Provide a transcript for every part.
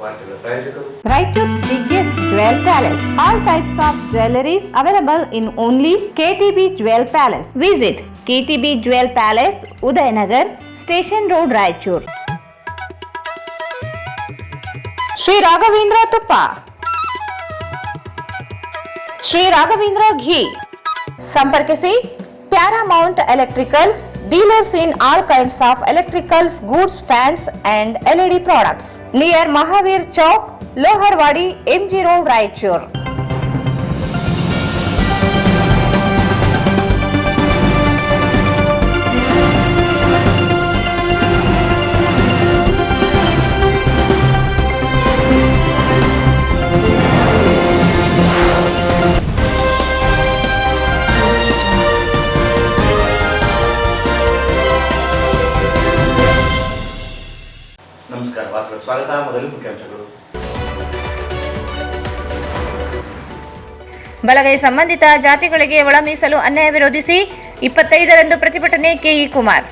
Raichur's biggest jewel palace. All types of jewelries available in only KTB Jewel Palace. Visit KTB Jewel Palace, Udayanagar, Station Road, Raichur. Sri Raghavendra Tuppa, Sri Raghavendra Ghee. Samparkisi Paramount Electricals, dealers in all kinds of electricals, goods, fans and LED products. Near Mahavir Chowk, Loharwadi, MG Road, Raichur. ನಮಸ್ಕಾರ, ಸ್ವಾಗತ. ಮೊದಲು ಮುಖ್ಯಾಂಶಗಳು. ಬಲಗೈ ಸಂಬಂಧಿತ ಜಾತಿಗಳಿಗೆ ಒಳ ಮೀಸಲು ಅನ್ಯಾಯ ವಿರೋಧಿಸಿ 25ರಂದು ಪ್ರತಿಭಟನೆ. ಕೆಇ ಕುಮಾರ್.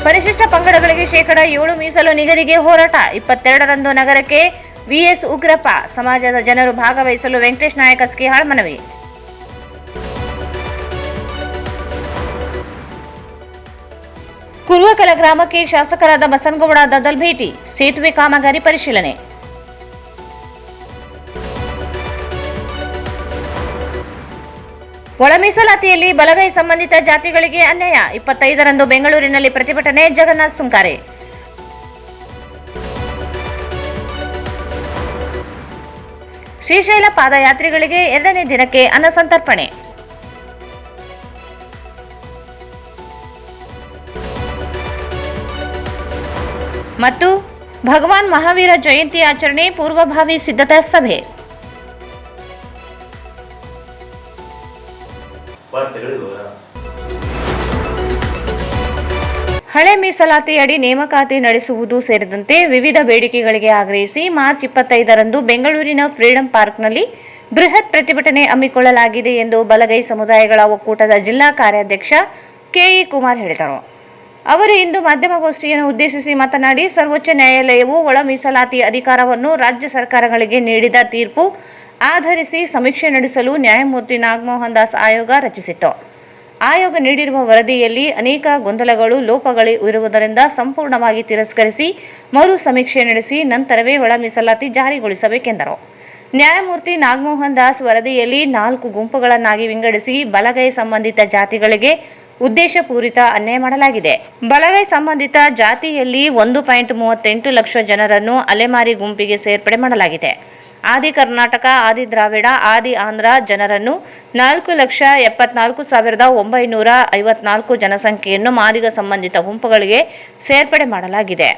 ಪರಿಶಿಷ್ಟ ಪಂಗಡಗಳಿಗೆ ಶೇಕಡಾ 7 ಮೀಸಲು ನಿಗದಿಗೆ ಹೋರಾಟ. 22ರಂದು ನಗರಕ್ಕೆ. ವಿಎಸ್ ಉಗ್ರಪ್ಪ. ಸಮಾಜದ ಜನರು ಭಾಗವಹಿಸಲು ವೆಂಕಟೇಶ್ ನಾಯಕ ಸ್ಕಿಹಾಳ್ ಮನವಿ. ಕುರುವಕಲ ಗ್ರಾಮಕ್ಕೆ ಶಾಸಕರಾದ ಬಸನಗೌಡ ದದ್ದಲ್ ಭೇಟಿ. ಸೇತುವೆ ಕಾಮಗಾರಿ ಪರಿಶೀಲನೆ. ಒಳ ಮೀಸಲಾತಿಯಲ್ಲಿ ಬಲಗೈ ಸಂಬಂಧಿತ ಜಾತಿಗಳಿಗೆ ಅನ್ಯಾಯ. 25ರಂದು ಬೆಂಗಳೂರಿನಲ್ಲಿ ಪ್ರತಿಭಟನೆ. ಜಗನ್ನಾಥ್ ಸುಂಕಾರೆ. ಶ್ರೀಶೈಲ ಪಾದಯಾತ್ರಿಗಳಿಗೆ 2ನೇ ದಿನಕ್ಕೆ ಅನ್ನ ಸಂತರ್ಪಣೆ. ಮತ್ತು ಭಗವಾನ್ ಮಹಾವೀರ ಜಯಂತಿ ಆಚರಣೆ ಪೂರ್ವಭಾವಿ ಸಿದ್ಧತಾ ಸಭೆ. ಹಳೆ ಮೀಸಲಾತಿ ಅಡಿ ನೇಮಕಾತಿ ನಡೆಸುವುದು ಸೇರಿದಂತೆ ವಿವಿಧ ಬೇಡಿಕೆಗಳಿಗೆ ಆಗ್ರಹಿಸಿ ಮಾರ್ಚ್ 25ರಂದು ಬೆಂಗಳೂರಿನ ಫ್ರೀಡಂ ಪಾರ್ಕ್ನಲ್ಲಿ ಬೃಹತ್ ಪ್ರತಿಭಟನೆ ಹಮ್ಮಿಕೊಳ್ಳಲಾಗಿದೆ ಎಂದು ಬಲಗೈ ಸಮುದಾಯಗಳ ಒಕ್ಕೂಟದ ಜಿಲ್ಲಾ ಕಾರ್ಯಾಧ್ಯಕ್ಷ ಕೆಇ ಕುಮಾರ್ ಹೇಳಿದರು. ಅವರು ಇಂದು ಮಾಧ್ಯಮಗೋಷ್ಠಿಯನ್ನು ಉದ್ದೇಶಿಸಿ ಮಾತನಾಡಿ, ಸರ್ವೋಚ್ಚ ನ್ಯಾಯಾಲಯವು ಒಳ ಮೀಸಲಾತಿ ಅಧಿಕಾರವನ್ನು ರಾಜ್ಯ ಸರ್ಕಾರಗಳಿಗೆ ನೀಡಿದ ತೀರ್ಪು ಆಧರಿಸಿ ಸಮೀಕ್ಷೆ ನಡೆಸಲು ನ್ಯಾಯಮೂರ್ತಿ ನಾಗಮೋಹನ್ ದಾಸ್ ಆಯೋಗ ರಚಿಸಿತ್ತು. ಆಯೋಗ ನೀಡಿರುವ ವರದಿಯಲ್ಲಿ ಅನೇಕ ಗೊಂದಲಗಳು, ಲೋಪಗಳು ಇರುವುದರಿಂದ ಸಂಪೂರ್ಣವಾಗಿ ತಿರಸ್ಕರಿಸಿ ಮರು ಸಮೀಕ್ಷೆ ನಡೆಸಿ ನಂತರವೇ ಒಳ ಮೀಸಲಾತಿ ಜಾರಿಗೊಳಿಸಬೇಕೆಂದರು. ನ್ಯಾಯಮೂರ್ತಿ ನಾಗಮೋಹನ್ ದಾಸ್ ವರದಿಯಲ್ಲಿ 4 ಗುಂಪುಗಳನ್ನಾಗಿ ವಿಂಗಡಿಸಿ ಬಲಗೈ ಸಂಬಂಧಿತ ಜಾತಿಗಳಿಗೆ ಉದ್ದೇಶಪೂರಿತ ಅನ್ಯಾಯ ಮಾಡಲಾಗಿದೆ. ಬಲಗೈ ಸಂಬಂಧಿತ ಜಾತಿಯಲ್ಲಿ 1.38 ಲಕ್ಷ ಜನರನ್ನು ಅಲೆಮಾರಿ ಗುಂಪಿಗೆ ಸೇರ್ಪಡೆ ಮಾಡಲಾಗಿದೆ. ಆದಿ ಕರ್ನಾಟಕ, ಆದಿ ದ್ರಾವಿಡ, ಆದಿ ಆಂಧ್ರ ಜನರನ್ನು 4,74,954 ಜನಸಂಖ್ಯೆಯನ್ನು ಮಾದಿಗ ಸಂಬಂಧಿತ ಗುಂಪುಗಳಿಗೆ ಸೇರ್ಪಡೆ ಮಾಡಲಾಗಿದೆ.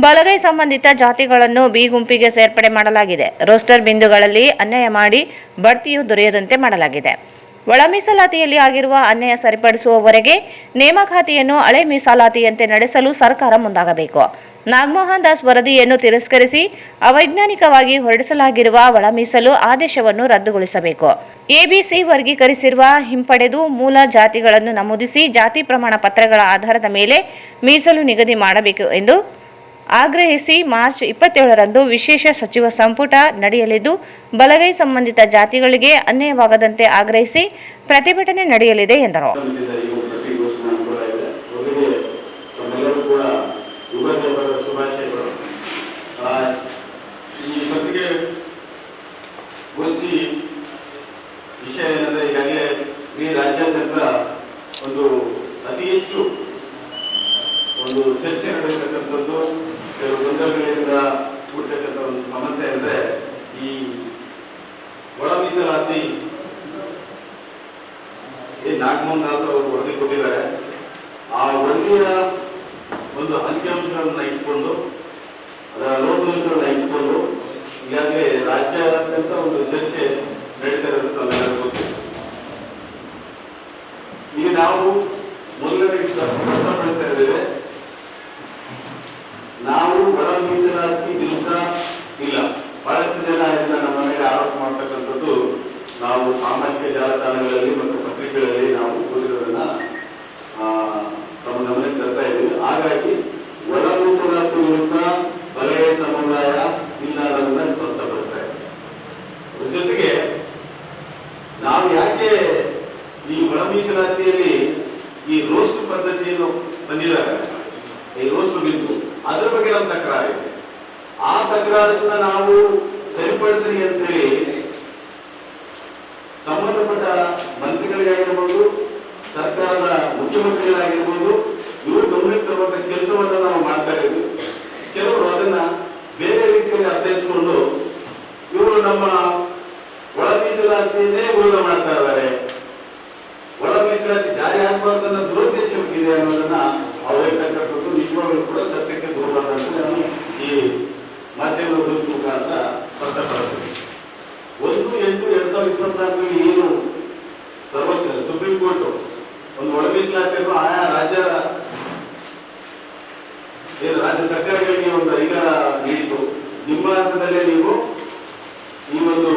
ಬಲಗೈ ಸಂಬಂಧಿತ ಜಾತಿಗಳನ್ನು ಬಿ ಗುಂಪಿಗೆ ಸೇರ್ಪಡೆ ಮಾಡಲಾಗಿದೆ. ರೋಸ್ಟರ್ ಬಿಂದುಗಳಲ್ಲಿ ಅನ್ಯಾಯ ಮಾಡಿ ಬಡ್ತಿಯು ದೊರೆಯದಂತೆ ಮಾಡಲಾಗಿದೆ. ಒಳ ಮೀಸಲಾತಿಯಲ್ಲಿ ಆಗಿರುವ ಅನ್ಯಾಯ ಸರಿಪಡಿಸುವವರೆಗೆ ನೇಮಕಾತಿಯನ್ನು ಹಳೆ ಮೀಸಲಾತಿಯಂತೆ ನಡೆಸಲು ಸರ್ಕಾರ ಮುಂದಾಗಬೇಕು. ನಾಗಮೋಹನ್ ದಾಸ್ ವರದಿಯನ್ನು ತಿರಸ್ಕರಿಸಿ ಅವೈಜ್ಞಾನಿಕವಾಗಿ ಹೊರಡಿಸಲಾಗಿರುವ ಒಳ ಮೀಸಲು ಆದೇಶವನ್ನು ರದ್ದುಗೊಳಿಸಬೇಕು. ಎಬಿಸಿ ವರ್ಗೀಕರಿಸಿರುವ ಹಿಂಪಡೆದು ಮೂಲ ಜಾತಿಗಳನ್ನು ನಮೂದಿಸಿ ಜಾತಿ ಪ್ರಮಾಣ ಪತ್ರಗಳ ಆಧಾರದ ಮೇಲೆ ಮೀಸಲು ನಿಗದಿ ಮಾಡಬೇಕು ಎಂದು ಆಗ್ರಹಿಸಿ ಮಾರ್ಚ್ 27ರಂದು ವಿಶೇಷ ಸಚಿವ ಸಂಪುಟ ನಡೆಯಲಿದ್ದು, ಬಲಗೈ ಸಂಬಂಧಿತ ಜಾತಿಗಳಿಗೆ ಅನ್ಯಾಯವಾಗದಂತೆ ಆಗ್ರಹಿಸಿ ಪ್ರತಿಭಟನೆ ನಡೆಯಲಿದೆ ಎಂದರು. ಒಂದು ಚರ್ಚೆ ನಡೆಸತಕ್ಕಂಥದ್ದು, ಕೆಲವು ಗೊಂದಲಗಳಿಂದ ಕೂಡ್ತಕ್ಕಂಥ ಒಂದು ಸಮಸ್ಯೆ ಅಂದರೆ ಈ ಒಳ ಮೀಸಲಾತಿ ನಾಗಮೋಹನ್ ದಾಸ್ ಅವರು ವರದಿ ಕೊಟ್ಟಿದ್ದಾರೆ. ಆ ವರದಿಯ ಒಂದು ಅಂಕಿಅಂಶಗಳನ್ನ ಇಟ್ಕೊಂಡು, ಅದರ ಲೋಪದೋಷಗಳನ್ನ ಇಟ್ಕೊಂಡು ಈಗಾಗಲೇ ರಾಜ್ಯಾದ್ಯಂತ ಒಂದು ಚರ್ಚೆ ನಡೀತಾ ಇರೋದು ತಮ್ಮೆಲ್ಲರಿಗೂ ಗೊತ್ತಿದೆ. ಈಗ ನಾವು ಮೊದಲನೇ ಸ್ಪಷ್ಟಪಡಿಸ್ತಾ ಇದ್ದೇವೆ, ನಾವು ಒಳ ಮೀಸಲಾತಿ ವಿರುದ್ಧ ಇಲ್ಲ. ಬಹಳಷ್ಟು ಜನ ಇದನ್ನ ನಮ್ಮ ಮೇಲೆ ಆರೋಪ ಮಾಡ್ತಕ್ಕಂಥದ್ದು ನಾವು ಸಾಮಾಜಿಕ ಜಾಲತಾಣಗಳಲ್ಲಿ ಮತ್ತು ಪತ್ರಿಕೆಗಳಲ್ಲಿ ನಾವು ಓದಿರೋದನ್ನ ತಮ್ಮ ಗಮನಕ್ಕೆ ತರ್ತಾ ಇದ್ದೀವಿ. ಹಾಗಾಗಿ ಒಳ ಮೀಸಲಾತಿ ದೋಷಗಳು ಬಿದ್ದು ಅದ್ರ ಬಗ್ಗೆ ನಮ್ಮ ತಕರಾರಿದೆ. ಆ ತಕರಾರನ್ನ ನಾವು ಸರಿಪಡಿಸಲಿ ಅಂತೇಳಿ ಸಂಬಂಧಪಟ್ಟ ಮಂತ್ರಿಗಳಿಗಾಗಿರ್ಬೋದು, ಸರ್ಕಾರದ ಮುಖ್ಯಮಂತ್ರಿಗಳಾಗಿರ್ಬೋದು, ಇವರು ಗಮನಕ್ಕೆ ತರುವಂತ ಕೆಲಸವನ್ನ ನಾವು ಮಾಡ್ತಾ ಇದ್ದೀವಿ. ಕೆಲವರು ಅದನ್ನ ಬೇರೆ ರೀತಿಯಲ್ಲಿ ಅರ್ಥೈಸಿಕೊಂಡು ಇವರು ನಮ್ಮ ಒಳ ಮೀಸಲಾತಿಯನ್ನೇ ವಿರೋಧ ಮಾಡ್ತಾ ಇದ್ದಾರೆ, ಒಳ ಮೀಸಲಾತಿ ಜಾರಿ ಆಗಬಾರ್ದು ಅನ್ನೋ ದುರುದ್ದೇಶವಿದೆ ಅನ್ನೋದನ್ನ ಅವ್ರು ಹೇಳ್ತಕ್ಕಂಥದ್ದು ನಿಜವಾಗ್ಲೂ ಕೂಡ ಸತ್ಯಕ್ಕೆ ದೂರವಾದಂತ ನಾನು ಈ ಮಾಧ್ಯಮದ ಮುಖಾಂತರ ಸ್ಪಷ್ಟಪಡಿಸ್ತೀನಿ. 1/8/2024 ಏನು ಸುಪ್ರೀಂ ಕೋರ್ಟ್ ಒಂದು ಒಳ ಮೀಸಲಾತಿಯನ್ನು ಆಯಾ ರಾಜ್ಯ ಸರ್ಕಾರಗಳಿಗೆ ಒಂದು ಅಧಿಕಾರ ನೀಡಿತು. ನಿಮ್ಮ ಹಂತದಲ್ಲೇ ನೀವು ಈ ಒಂದು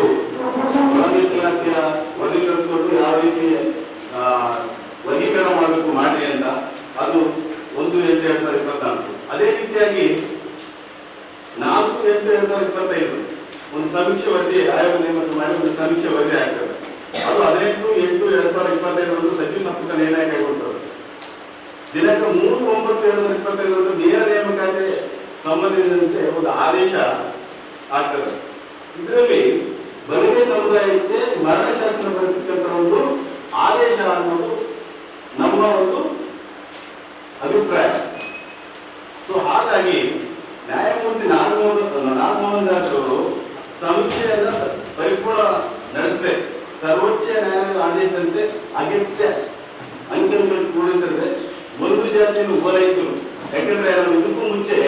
ಒಳ ಮೀಸಲಾತಿಯ ವರ್ಗೀಕರಿಸಿಕೊಂಡು ಯಾವ ರೀತಿ ವರ್ಗೀಕರಣ ಮಾಡಬೇಕು ಮಾಡಿ ಅಂತ, ಅದು 1/8/2024. ಅದೇ ರೀತಿಯಾಗಿ 4/8/2025 ಒಂದು ಸಮೀಕ್ಷೆ ವರದಿ ಆಯೋಗ ನೇಮಕ ಮಾಡಿ ಒಂದು ಸಮೀಕ್ಷೆ ವರದಿ ಆಗ್ತದೆ. ಅದು 18/8/2025 ಸಚಿವ ಸಂಪುಟ ನಿರ್ಣಯ ಕೈಗೊಳ್ತದೆ. ದಿನಾಂಕ 3/9/2025 ನೇರ ನೇಮಕಾತಿ ಸಂಬಂಧಿಸಿದಂತೆ ಒಂದು ಆದೇಶ ಆಗ್ತದೆ. ಇದರಲ್ಲಿ ಬಲಿಗೆ ಸಮುದಾಯಕ್ಕೆ ಮರಣ ಶಾಸನ ಬರತಕ್ಕಂಥ ಒಂದು ಆದೇಶ ಅನ್ನೋದು ನಮ್ಮ ಒಂದು ಅಭಿಪ್ರಾಯ. ಸೊ ಹಾಗಾಗಿ ನ್ಯಾಯಮೂರ್ತಿ ನಾಗಮೋಹನ್ ದಾಸ್ ಅವರು ಸಮೀಕ್ಷೆಯನ್ನ ಪರಿಪೂರ್ಣ ನಡೆಸದೆ ಸರ್ವೋಚ್ಚ ನ್ಯಾಯಾಲಯದ ಆದೇಶದಂತೆ ಅಗತ್ಯ ಅಂಕೆಗಳನ್ನು ಕೂಡಿಸದೆ ಒಂದು ಜಾತಿಯನ್ನು ಓಲೈಸಲು, ಯಾಕಂದ್ರೆ ನಾವು ಇದಕ್ಕೂ ಮುಂಚೆ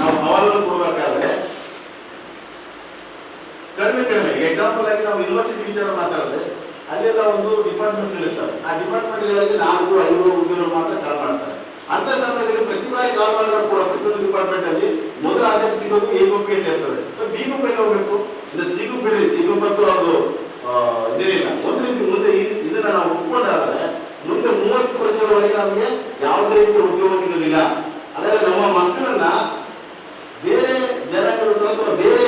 ನಾವು ಹವಾಲನ್ನು ಕೊಡಬೇಕಾದ್ರೆ ಕಡಿಮೆ ಎಕ್ಸಾಂಪಲ್ ಆಗಿ ನಾವು ಯೂನಿವರ್ಸಿಟಿ ವಿಚಾರ ಮಾತಾಡಿದ್ರೆ ಅಲ್ಲೆಲ್ಲ ಒಂದು ಡಿಪಾರ್ಟ್ಮೆಂಟ್ ಇರ್ತವೆ. ಆ ಡಿಪಾರ್ಟ್ಮೆಂಟ್ಗಳಲ್ಲಿ 4-5 ಹುದ್ದೆಗಳು ಮಾತ್ರ ಕಾಲ್ ಮಾಡ್ತಾರೆ. ಅಂತ ಸಮಯದಲ್ಲಿ ಪ್ರತಿ ಬಾರಿ ಕಾಲ್ ಮಾಡಿದ್ರು ಕೂಡ ಪ್ರತಿಯೊಂದು ಡಿಪಾರ್ಟ್ಮೆಂಟ್ ಅಲ್ಲಿ ಮೊದಲ ಆದ್ಯತೆ ಸಿಗೋದು ಎ ಗುಂಪಿಗೆ ಸೇರ್ತದೆ. ಬಿ ಗುಂಪಿಗೆ ಹೋಗ್ಬೇಕು. ಸಿ ಗುಂಪತ್ತು ಅದು ಇದೇನಿಲ್ಲ. ಒಂದು ರೀತಿ ಮುಂದೆ ಇದನ್ನ ನಾವು ಒಪ್ಕೊಂಡಾದ್ರೆ ಮುಂದೆ 30 ವರ್ಷಗಳವರೆಗೆ ನಮಗೆ ಯಾವುದೇ ರೀತಿಯ ಉದ್ಯೋಗ ಸಿಗೋದಿಲ್ಲ. ಅದಾದ್ರೆ ನಮ್ಮ ಮಕ್ಕಳನ್ನ ಬೇರೆ ಜನಗಳ ಹತ್ರ ಅಥವಾ ಬೇರೆ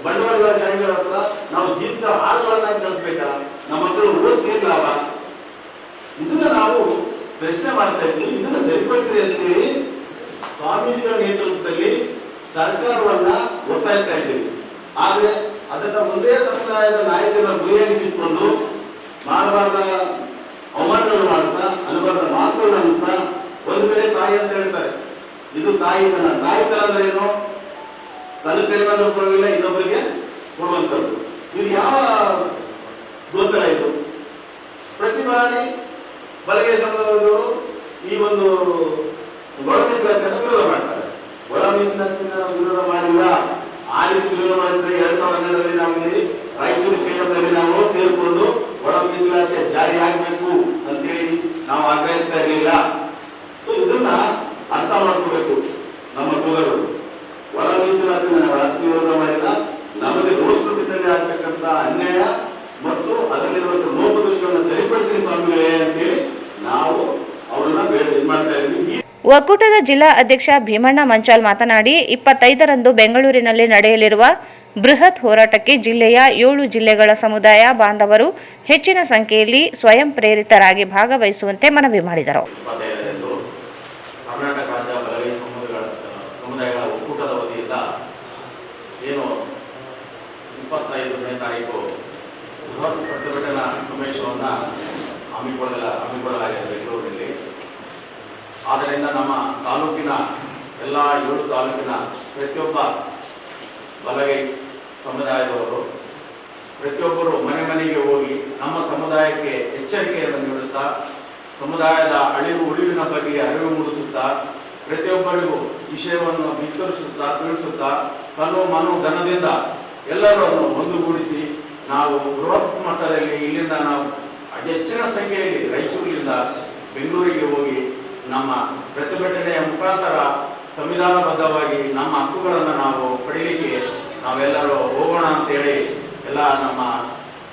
ಬಂಡವಾಳ ಶಾಹಿಗಳ ಹತ್ರ ನಾವು ಜೀವಿತ ಆಳುಗಳನ್ನಾಗಿ ಕಳಿಸ್ಬೇಕಾ? ನಮ್ಮ ಮಕ್ಕಳು ಓದಿಸಿ ಲಾಭ? ಇದನ್ನ ನಾವು ಪ್ರಶ್ನೆ ಮಾಡ್ತಾ ಇದ್ವಿ. ಇದನ್ನ ಸರಿಪಡಿಸ್ರಿ ಅಂತೇಳಿ ಸ್ವಾಮೀಜಿಗಳ ನೇತೃತ್ವದಲ್ಲಿ ಸರ್ಕಾರವನ್ನ ಒತ್ತಾಯಿಸ್ತಾ ಇದ್ದೀವಿ. ಆದ್ರೆ ಅದನ್ನ ಒಂದೇ ಸಮುದಾಯದ ನಾಯಕರನ್ನ ಗುರಿಯಾಗಿಸಿಕೊಂಡು ಮಾಡಬಾರ್ದ ಅವಮಾನಗಳು ಮಾಡ್ತಾ ಅನುಬಾರ್ದ ಮಾತುಗಳನ್ನ ಅಂತ ಒಂದು ವೇಳೆ ತಾಯಿ ಅಂತ ಹೇಳ್ತಾರೆ. ಇದು ತಾಯಿತನ ಅಂದ್ರೆ ಏನು? ತನ್ನ ಕೈಲಾದ್ರೂ ಪರವಾಗಿಲ್ಲ, ಇನ್ನೊಬ್ಬರಿಗೆ ಕೊಡುವಂಥದ್ದು. ಇದು ಯಾವ ಗೋತರ ಇದು? ಪ್ರತಿ ಬಾರಿ ಬಲಗೈ ಸಮುದಾಯದವರು ಈ ಒಂದು ಒಳ ಮೀಸಲಾತಿಯನ್ನು ವಿರೋಧ ಮಾಡ್ತಾರೆ. ಒಳ ಮೀಸಲಾತಿಯನ್ನು ನಾವು ವಿರೋಧ ಮಾಡಿಲ್ಲ. ಆ ರೀತಿ ವಿರೋಧ ಮಾಡಿದ್ರೆ 2012ರಲ್ಲಿ ನಾವು ಇಲ್ಲಿ ರಾಯಚೂರು ಸ್ಟೇಡಿಯಂನಲ್ಲಿ ನಾವು ಸೇರಿಕೊಂಡು ಒಳ ಮೀಸಲಾತಿ ಜಾರಿ ಆಗಬೇಕು ಅಂತೇಳಿ ನಾವು ಆಗ್ರಹಿಸ್ತಾ ಇರಲಿಲ್ಲ. ಸೊ ಇದನ್ನ ಅರ್ಥ ಮಾಡ್ಕೋಬೇಕು ನಮ್ಮ ಸೋದರರು. ಒಳ ಮೀಸಲಾತಿ ನಾವು ವಿರೋಧ ಮಾಡಿಲ್ಲ. ನಮಗೆ ರೋಷದಲ್ಲಿ ಆಗ್ತಕ್ಕಂಥ ಅನ್ಯಾಯ ಮತ್ತು ಅದರಲ್ಲಿರುವಂತಹ ಲೋಪದೋಷಗಳನ್ನು ಸರಿಪಡಿಸಿ ಸ್ವಾಮಿಗಳೇ ಅಂತೇಳಿ ನಾವು ಅವರನ್ನ ಮಾಡ್ತಾ ಇದ್ದೀವಿ. ಒಕ್ಕೂಟದ ಜಿಲ್ಲಾ ಅಧ್ಯಕ್ಷ ಭೀಮಣ್ಣ ಮಂಚಾಲ್ ಮಾತನಾಡಿ 25ರಂದು ಬೆಂಗಳೂರಿನಲ್ಲಿ ನಡೆಯಲಿರುವ ಬೃಹತ್ ಹೋರಾಟಕ್ಕೆ ಜಿಲ್ಲೆಯ 7 ಜಿಲ್ಲೆಗಳ ಸಮುದಾಯ ಬಾಂಧವರು ಹೆಚ್ಚಿನ ಸಂಖ್ಯೆಯಲ್ಲಿ ಸ್ವಯಂ ಪ್ರೇರಿತರಾಗಿ ಭಾಗವಹಿಸುವಂತೆ ಮನವಿ ಮಾಡಿದರು. ಕರ್ನಾಟಕ ರಾಜ್ಯ ಬಲಗೈ ಸಮುದಾಯಗಳ ಒಕ್ಕೂಟದ ವತಿಯಿಂದ ಏನು 25ನೇ ತಾರೀಕು ಬೃಹತ್ ಪ್ರತಿಭಟನಾ ಸಮಾವೇಶವನ್ನು ಹಮ್ಮಿಕೊಳ್ಳಲಾಗಿದೆ ಬೆಂಗಳೂರಿನಲ್ಲಿ. ಆದ್ದರಿಂದ ನಮ್ಮ ತಾಲೂಕಿನ ಎಲ್ಲ 7 ತಾಲೂಕಿನ ಪ್ರತಿಯೊಬ್ಬ ಬಲಗೈ ಸಮುದಾಯದವರು ಪ್ರತಿಯೊಬ್ಬರು ಮನೆ ಮನೆಗೆ ಹೋಗಿ ನಮ್ಮ ಸಮುದಾಯಕ್ಕೆ ಎಚ್ಚರಿಕೆಯನ್ನು ನೀಡುತ್ತಾ ಸಮುದಾಯದ ಉಳಿವಿನ ಬಗ್ಗೆ ಅರಿವು ಮೂಡಿಸುತ್ತಾ ಪ್ರತಿಯೊಬ್ಬರಿಗೂ ವಿಷಯವನ್ನು ವಿಸ್ತರಿಸುತ್ತಾ ತಿಳಿಸುತ್ತಾ ಮನು ಧನದಿಂದ ಎಲ್ಲರನ್ನು ಒಂದುಗೂಡಿಸಿ ನಾವು ಬೃಹತ್ ಮಟ್ಟದಲ್ಲಿ ಇಲ್ಲಿಂದ ನಾವು ಹೆಚ್ಚಿನ ಸಂಖ್ಯೆಯಲ್ಲಿ ರಾಯಚೂರಿನಿಂದ ಬೆಂಗಳೂರಿಗೆ ಹೋಗಿ ನಮ್ಮ ಪ್ರತಿಭಟನೆಯ ಮುಖಾಂತರ ಸಂವಿಧಾನಬದ್ಧವಾಗಿ ನಮ್ಮ ಹಕ್ಕುಗಳನ್ನು ನಾವು ಪಡೀಲಿಕ್ಕೆ ನಾವೆಲ್ಲರೂ ಹೋಗೋಣ ಅಂತೇಳಿ ಎಲ್ಲ ನಮ್ಮ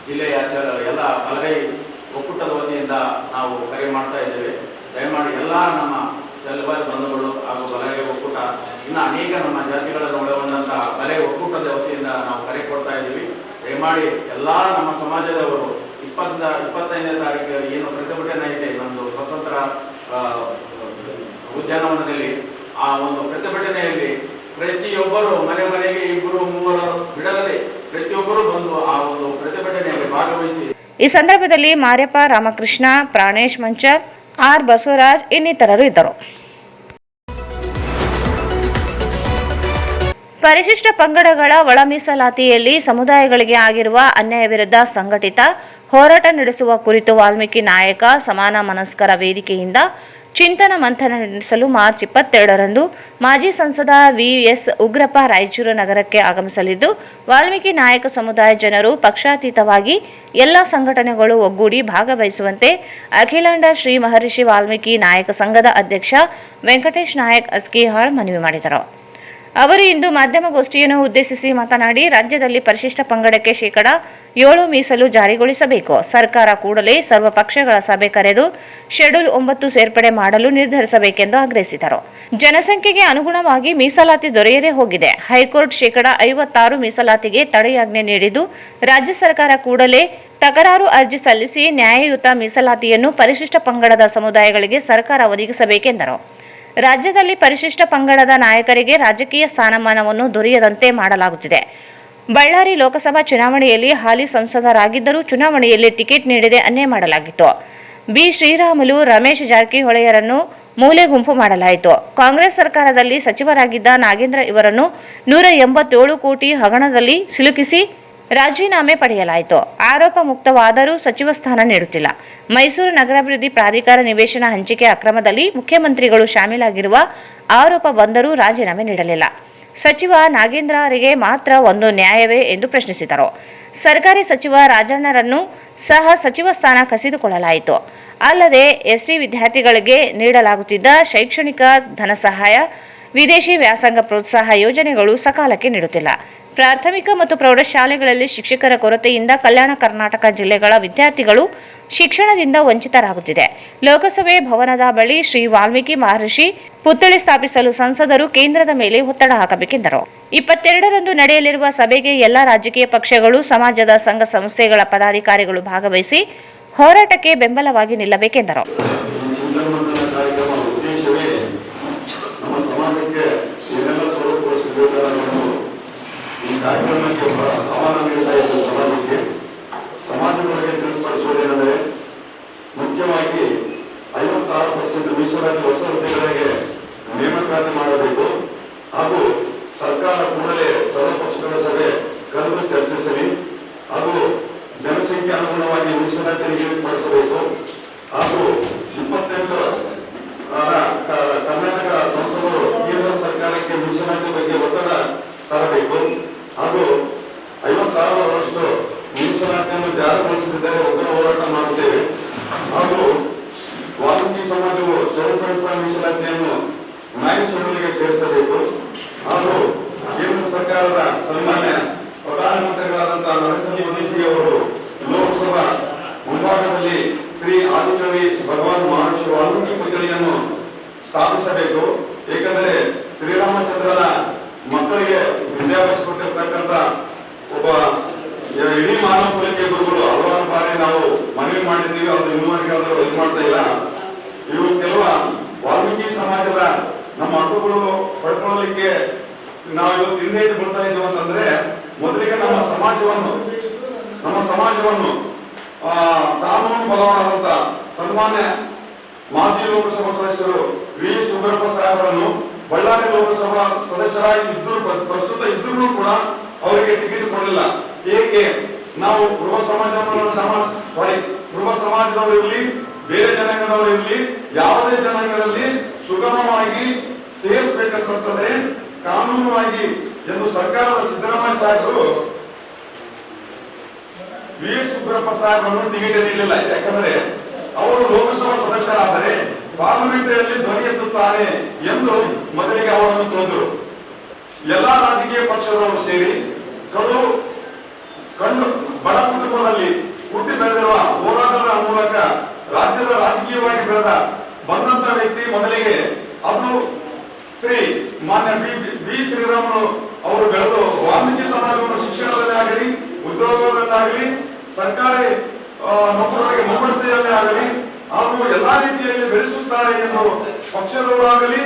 ಜಿಲ್ಲೆಯ ಎಲ್ಲ ಬಲಗೈ ಒಕ್ಕೂಟದ ವತಿಯಿಂದ ನಾವು ಕರೆ ಮಾಡ್ತಾ ಇದ್ದೇವೆ. ದಯಮಾಡಿ ಎಲ್ಲ ನಮ್ಮ ಚಲಬಾರಿ ಬಂಧುಗಳು ಹಾಗೂ ಬಲಗೈ ಒಕ್ಕೂಟ ಇನ್ನು ಅನೇಕ ನಮ್ಮ ಜಾತಿಗಳನ್ನು ಒಳಗೊಂಡಂತಹ ಬಲಗೈ ಒಕ್ಕೂಟದ ವತಿಯಿಂದ ನಾವು ಕರೆ ಕೊಡ್ತಾ ಇದ್ದೀವಿ. ದಯಮಾಡಿ ಎಲ್ಲ ನಮ್ಮ ಸಮಾಜದವರು 25ನೇ ತಾರೀಕು ಏನು ಪ್ರತಿಭಟನೆ ಇದೆ, ನಮ್ಮದು ಸ್ವತಂತ್ರ ಉದ್ಯಾನವನದಲ್ಲಿ ಆ ಒಂದು ಪ್ರತಿಭಟನೆಯಲ್ಲಿ ಪ್ರತಿಯೊಬ್ಬರು ಮನೆಗೆ 2-3 ಬಿಡದೆ ಪ್ರತಿಯೊಬ್ಬರು ಬಂದು ಆ ಒಂದು ಪ್ರತಿಭಟನೆಯಲ್ಲಿ ಭಾಗವಹಿಸಿ ಈ ಸಂದರ್ಭದಲ್ಲಿ ಮಾರ್ಯಪ್ಪ, ರಾಮಕೃಷ್ಣ, ಪ್ರಾಣೇಶ್ ಮಂಚರ್, ಆರ್ ಬಸವರಾಜ್ ಇನ್ನಿತರರು ಇದ್ದರು. ಪರಿಶಿಷ್ಟ ಪಂಗಡಗಳ ಒಳ ಮೀಸಲಾತಿಯಲ್ಲಿ ಸಮುದಾಯಗಳಿಗೆ ಆಗಿರುವ ಅನ್ಯಾಯ ವಿರುದ್ಧ ಸಂಘಟಿತ ಹೋರಾಟ ನಡೆಸುವ ಕುರಿತು ವಾಲ್ಮೀಕಿ ನಾಯಕ ಸಮಾನ ಮನಸ್ಕರ ವೇದಿಕೆಯಿಂದ ಚಿಂತನ ಮಂಥನ ನಡೆಸಲು ಮಾರ್ಚ್ 22ರಂದು ಮಾಜಿ ಸಂಸದ ವಿ.ಎಸ್. ಉಗ್ರಪ್ಪ ರಾಯಚೂರು ನಗರಕ್ಕೆ ಆಗಮಿಸಲಿದ್ದು, ವಾಲ್ಮೀಕಿ ನಾಯಕ ಸಮುದಾಯ ಜನರು ಪಕ್ಷಾತೀತವಾಗಿ ಎಲ್ಲ ಸಂಘಟನೆಗಳು ಒಗ್ಗೂಡಿ ಭಾಗವಹಿಸುವಂತೆ ಅಖಿಲಾಂಡ ಶ್ರೀ ಮಹರ್ಷಿ ವಾಲ್ಮೀಕಿ ನಾಯಕ ಸಂಘದ ಅಧ್ಯಕ್ಷ ವೆಂಕಟೇಶ್ ನಾಯಕ್ ಅಸ್ಕಿಹಾಳ್ ಮನವಿ ಮಾಡಿದರು. ಅವರು ಇಂದು ಮಾಧ್ಯಮಗೋಷ್ಠಿಯನ್ನು ಉದ್ದೇಶಿಸಿ ಮಾತನಾಡಿ, ರಾಜ್ಯದಲ್ಲಿ ಪರಿಶಿಷ್ಟ ಪಂಗಡಕ್ಕೆ ಶೇಕಡಾ 7 ಮೀಸಲು ಜಾರಿಗೊಳಿಸಬೇಕು. ಸರ್ಕಾರ ಕೂಡಲೇ ಸರ್ವ ಪಕ್ಷಗಳ ಸಭೆ ಕರೆದು ಶೆಡ್ಯೂಲ್ 9 ಸೇರ್ಪಡೆ ಮಾಡಲು ನಿರ್ಧರಿಸಬೇಕೆಂದು ಆಗ್ರಹಿಸಿದರು. ಜನಸಂಖ್ಯೆಗೆ ಅನುಗುಣವಾಗಿ ಮೀಸಲಾತಿ ದೊರೆಯದೇ ಹೋಗಿದೆ. ಹೈಕೋರ್ಟ್ ಶೇಕಡಾ 56 ಮೀಸಲಾತಿಗೆ ತಡೆಯಾಜ್ಞೆ ನೀಡಿದ್ದು, ರಾಜ್ಯ ಸರ್ಕಾರ ಕೂಡಲೇ ತಕರಾರು ಅರ್ಜಿ ಸಲ್ಲಿಸಿ ನ್ಯಾಯಯುತ ಮೀಸಲಾತಿಯನ್ನು ಪರಿಶಿಷ್ಟ ಪಂಗಡದ ಸಮುದಾಯಗಳಿಗೆ ಸರ್ಕಾರ ಒದಗಿಸಬೇಕೆಂದರು. ರಾಜ್ಯದಲ್ಲಿ ಪರಿಶಿಷ್ಟ ಪಂಗಡದ ನಾಯಕರಿಗೆ ರಾಜಕೀಯ ಸ್ಥಾನಮಾನವನ್ನು ದೊರೆಯದಂತೆ ಮಾಡಲಾಗುತ್ತಿದೆ. ಬಳ್ಳಾರಿ ಲೋಕಸಭಾ ಚುನಾವಣೆಯಲ್ಲಿ ಹಾಲಿ ಸಂಸದರಾಗಿದ್ದರೂ ಚುನಾವಣೆಯಲ್ಲಿ ಟಿಕೆಟ್ ನೀಡದೆ ಅನ್ಯಾಯ ಮಾಡಲಾಗಿತ್ತು. ಬಿ. ಶ್ರೀರಾಮುಲು, ರಮೇಶ್ ಜಾರಕಿಹೊಳಿಯವರನ್ನು ಮೂಲೆ ಗುಂಪು ಮಾಡಲಾಯಿತು. ಕಾಂಗ್ರೆಸ್ ಸರ್ಕಾರದಲ್ಲಿ ಸಚಿವರಾಗಿದ್ದ ನಾಗೇಂದ್ರ ಇವರನ್ನು 187 ಕೋಟಿ ಹಗರಣದಲ್ಲಿ ಸಿಲುಕಿಸಿ ರಾಜೀನಾಮೆ ಪಡೆಯಲಾಯಿತು. ಆರೋಪ ಮುಕ್ತವಾದರೂ ಸಚಿವ ಸ್ಥಾನ ನೀಡುತ್ತಿಲ್ಲ. ಮೈಸೂರು ನಗರಾಭಿವೃದ್ಧಿ ಪ್ರಾಧಿಕಾರ ನಿವೇಶನ ಹಂಚಿಕೆ ಅಕ್ರಮದಲ್ಲಿ ಮುಖ್ಯಮಂತ್ರಿಗಳು ಶಾಮೀಲಾಗಿರುವ ಆರೋಪ ಬಂದರೂ ರಾಜೀನಾಮೆ ನೀಡಲಿಲ್ಲ. ಸಚಿವ ನಾಗೇಂದ್ರರಿಗೆ ಮಾತ್ರ ಒಂದು ನ್ಯಾಯವೇ ಎಂದು ಪ್ರಶ್ನಿಸಿದರು. ಸರ್ಕಾರಿ ಸಚಿವ ರಾಜಣ್ಣರನ್ನು ಸಹ ಸಚಿವ ಸ್ಥಾನ ಕಸಿದುಕೊಳ್ಳಲಾಯಿತು. ಅಲ್ಲದೆ ಎಸ್ಟಿ ವಿದ್ಯಾರ್ಥಿಗಳಿಗೆ ನೀಡಲಾಗುತ್ತಿದ್ದ ಶೈಕ್ಷಣಿಕ ಧನ ಸಹಾಯ, ವಿದೇಶಿ ವ್ಯಾಸಂಗ ಪ್ರೋತ್ಸಾಹ ಯೋಜನೆಗಳು ಸಕಾಲಕ್ಕೆ ನೀಡುತ್ತಿಲ್ಲ. ಪ್ರಾಥಮಿಕ ಮತ್ತು ಪ್ರೌಢಶಾಲೆಗಳಲ್ಲಿ ಶಿಕ್ಷಕರ ಕೊರತೆಯಿಂದ ಕಲ್ಯಾಣ ಕರ್ನಾಟಕ ಜಿಲ್ಲೆಗಳ ವಿದ್ಯಾರ್ಥಿಗಳು ಶಿಕ್ಷಣದಿಂದ ವಂಚಿತರಾಗುತ್ತಿದೆ. ಲೋಕಸಭೆ ಭವನದ ಬಳಿ ಶ್ರೀ ವಾಲ್ಮೀಕಿ ಮಹರ್ಷಿ ಪುತ್ಥಳಿ ಸ್ಥಾಪಿಸಲು ಸಂಸದರು ಕೇಂದ್ರದ ಮೇಲೆ ಒತ್ತಡ ಹಾಕಬೇಕೆಂದರು. 22ರಂದು ನಡೆಯಲಿರುವ ಸಭೆಗೆ ಎಲ್ಲ ರಾಜಕೀಯ ಪಕ್ಷಗಳು, ಸಮಾಜದ ಸಂಘ ಸಂಸ್ಥೆಗಳ ಪದಾಧಿಕಾರಿಗಳು ಭಾಗವಹಿಸಿ ಹೋರಾಟಕ್ಕೆ ಬೆಂಬಲವಾಗಿ ನಿಲ್ಲಬೇಕೆಂದರು. ಕಾರ್ಯಕ್ರಮಕ್ಕೆ ಸಮಾನ ನೀಡುತ್ತಾ ಇದ್ದ ಸಮಾಜಕ್ಕೆ ಸಮಾಜದೊಳಗೆ ತಿಳಿಸ್ಪಡಿಸುವುದೇನೆಂದರೆ, ಮುಖ್ಯವಾಗಿ 56% ಮೀಸಲಾತಿ ಹೊಸ ಹುದ್ದೆಗಳಿಗೆ ನೇಮಕಾತಿ ಮಾಡಬೇಕು ಹಾಗೂ ಸರ್ಕಾರ ಕೂಡಲೇ ಸರ್ವಪಕ್ಷಗಳ ಸಭೆ ಕರೆದು ಚರ್ಚಿಸಲಿ ಹಾಗೂ ಜನಸಂಖ್ಯೆ ಅನುಗುಣವಾಗಿ ಮೀಸಲಾತಿ ನಿಗದಿಪಡಿಸಬೇಕು ಹಾಗೂ 28 ಕರ್ನಾಟಕ ಸಂಸದರು ಕೇಂದ್ರ ಸರ್ಕಾರಕ್ಕೆ ಮೀಸಲಾತಿ ಬಗ್ಗೆ ಒತ್ತಡ ತರಬೇಕು ಹಾಗೂ 56ರಷ್ಟು ಮೀಸಲಾತಿಯನ್ನು ಜಾರಿಗೊಳಿಸದಿದ್ದರೆ ಉಗ್ರ ಹೋರಾಟ ಮಾಡುತ್ತೇವೆ ಹಾಗೂ ವಾಲ್ಮೀಕಿ ಸಮಾಜವು 7.5 ಮೀಸಲಾತಿಯನ್ನು 9 ಶೆಡ್ಯೂಲ್ಗೆ ಸೇರಿಸಬೇಕು ಹಾಗೂ ಕೇಂದ್ರ ಸರ್ಕಾರದ ಸನ್ಮಾನ್ಯ ಪ್ರಧಾನಮಂತ್ರಿಗಳಾದಂತಹ ನರೇಂದ್ರ ಮೋದಿಜಿ ಅವರು ಲೋಕಸಭಾ ಮುಂಭಾಗದಲ್ಲಿ ಶ್ರೀ ಆದಿಕವಿ ಭಗವಾನ್ ಮಹರ್ಷಿ ವಾಲ್ಮೀಕಿ ಪುತ್ಥಳಿಯನ್ನು ಸ್ಥಾಪಿಸಬೇಕು. ಏಕೆಂದರೆ ಶ್ರೀರಾಮಚಂದ್ರನ ಮಕ್ಕಳಿಗೆ ವಿದ್ಯಾಭ್ಯಾಸ ಕೊಟ್ಟಿರ್ತಕ್ಕಂಥ ಒಬ್ಬ ಇಡೀ ಮಾನವ ಕುಲಕ್ಕೆ ಗುರುಗಳು ಹಲವಾರು ಬಾರಿ ನಾವು ಮನವಿ ಮಾಡಿದ್ದೀವಿ. ಅದು ಇನ್ನೂವರೆಗೆ ಇದು ಮಾಡ್ತಾ ಇಲ್ಲ. ಇವು ಕೆಲವು ವಾಲ್ಮೀಕಿ ಸಮಾಜದ ನಮ್ಮ ಹಕ್ಕುಗಳು ಪಡ್ಕೊಳ್ಳಲಿಕ್ಕೆ ನಾವು ಇವತ್ತು ಹಿಂದೆ ಬಿಡ್ತಾ ಇದ್ದೀವಿ ಅಂತಂದ್ರೆ, ಮೊದಲಿಗೆ ನಮ್ಮ ಸಮಾಜವನ್ನು ಕಾನೂನು ಬಲವಾದಂತ ಸನ್ಮಾನ್ಯ ಮಾಜಿ ಲೋಕಸಭಾ ಸದಸ್ಯರು ವಿ.ಎಸ್. ಉಗ್ರಪ್ಪ ಸಾಹೇಬರನ್ನು ಬಳ್ಳಾರಿ ಲೋಕಸಭಾ ಸದಸ್ಯರಾಗಿ ಪ್ರಸ್ತುತ ಇದ್ರೂ ಕೂಡ ಅವರಿಗೆ ಟಿಕೆಟ್ ಕೊಡಲಿಲ್ಲ. ಏಕೆ? ನಾವು ಕುರುಬ ಸಮಾಜದವರು ಇರಲಿ, ಬೇರೆ ಜನಾಂಗದವರು ಇರಲಿ, ಯಾವುದೇ ಜನಾಂಗದಲ್ಲಿ ಸುಗಮವಾಗಿ ಸೇರಿಸಬೇಕಂತಂದ್ರೆ ಕಾನೂನುವಾಗಿ ಎಂದು ಸರ್ಕಾರದ ಸಿದ್ದರಾಮಯ್ಯ ಸಾಹೇಬರು ವಿ.ಎಸ್. ಉಗ್ರಪ್ಪ ಸಾಹೇಬರನ್ನು ಟಿಕೆಟ್ ನೀಡಲಿಲ್ಲ. ಯಾಕಂದ್ರೆ ಅವರು ಲೋಕಸಭಾ ಸದಸ್ಯರಾದರೆ ಪಾರ್ಲಿಮೆಂಟಲ್ಲಿ ಧ್ವನಿ ಎತ್ತುತ್ತಾರೆ ಎಂದು ಮೊದಲಿಗೆ ಅವರನ್ನು ತೊಂದರು. ಎಲ್ಲಾ ರಾಜಕೀಯ ಪಕ್ಷದವರು ಸೇರಿ ಕಂಡು ಬಡ ಕುಟುಂಬದಲ್ಲಿ ಹುಟ್ಟಿ ಬೆಳೆದಿರುವ ಹೋರಾಟದ ಮೂಲಕ ರಾಜ್ಯದ ರಾಜಕೀಯವಾಗಿ ಬಂದಂತ ವ್ಯಕ್ತಿ ಮೊದಲಿಗೆ ಅದು ಶ್ರೀ ಮಾನ್ಯ ಬಿ. ಶ್ರೀರಾಮುಲು ಅವರು ಬೆಳೆದು ವಾಲ್ಮೀಕಿ ಸಮಾಜವನ್ನು ಶಿಕ್ಷಣದಲ್ಲಿ ಆಗಲಿ, ಉದ್ಯೋಗದಲ್ಲಾಗಲಿ, ಸರ್ಕಾರಿ ನೌಕರರಿಗೆ ಮುಂಬಡ್ತಿಯಲ್ಲಿ ಆಗಲಿ ಹಾಗೂ ಎಲ್ಲಾ ರೀತಿಯಲ್ಲಿ ಬೆಳೆಸುತ್ತಾರೆ ಎಂದು ಪಕ್ಷದವರಾಗಲಿ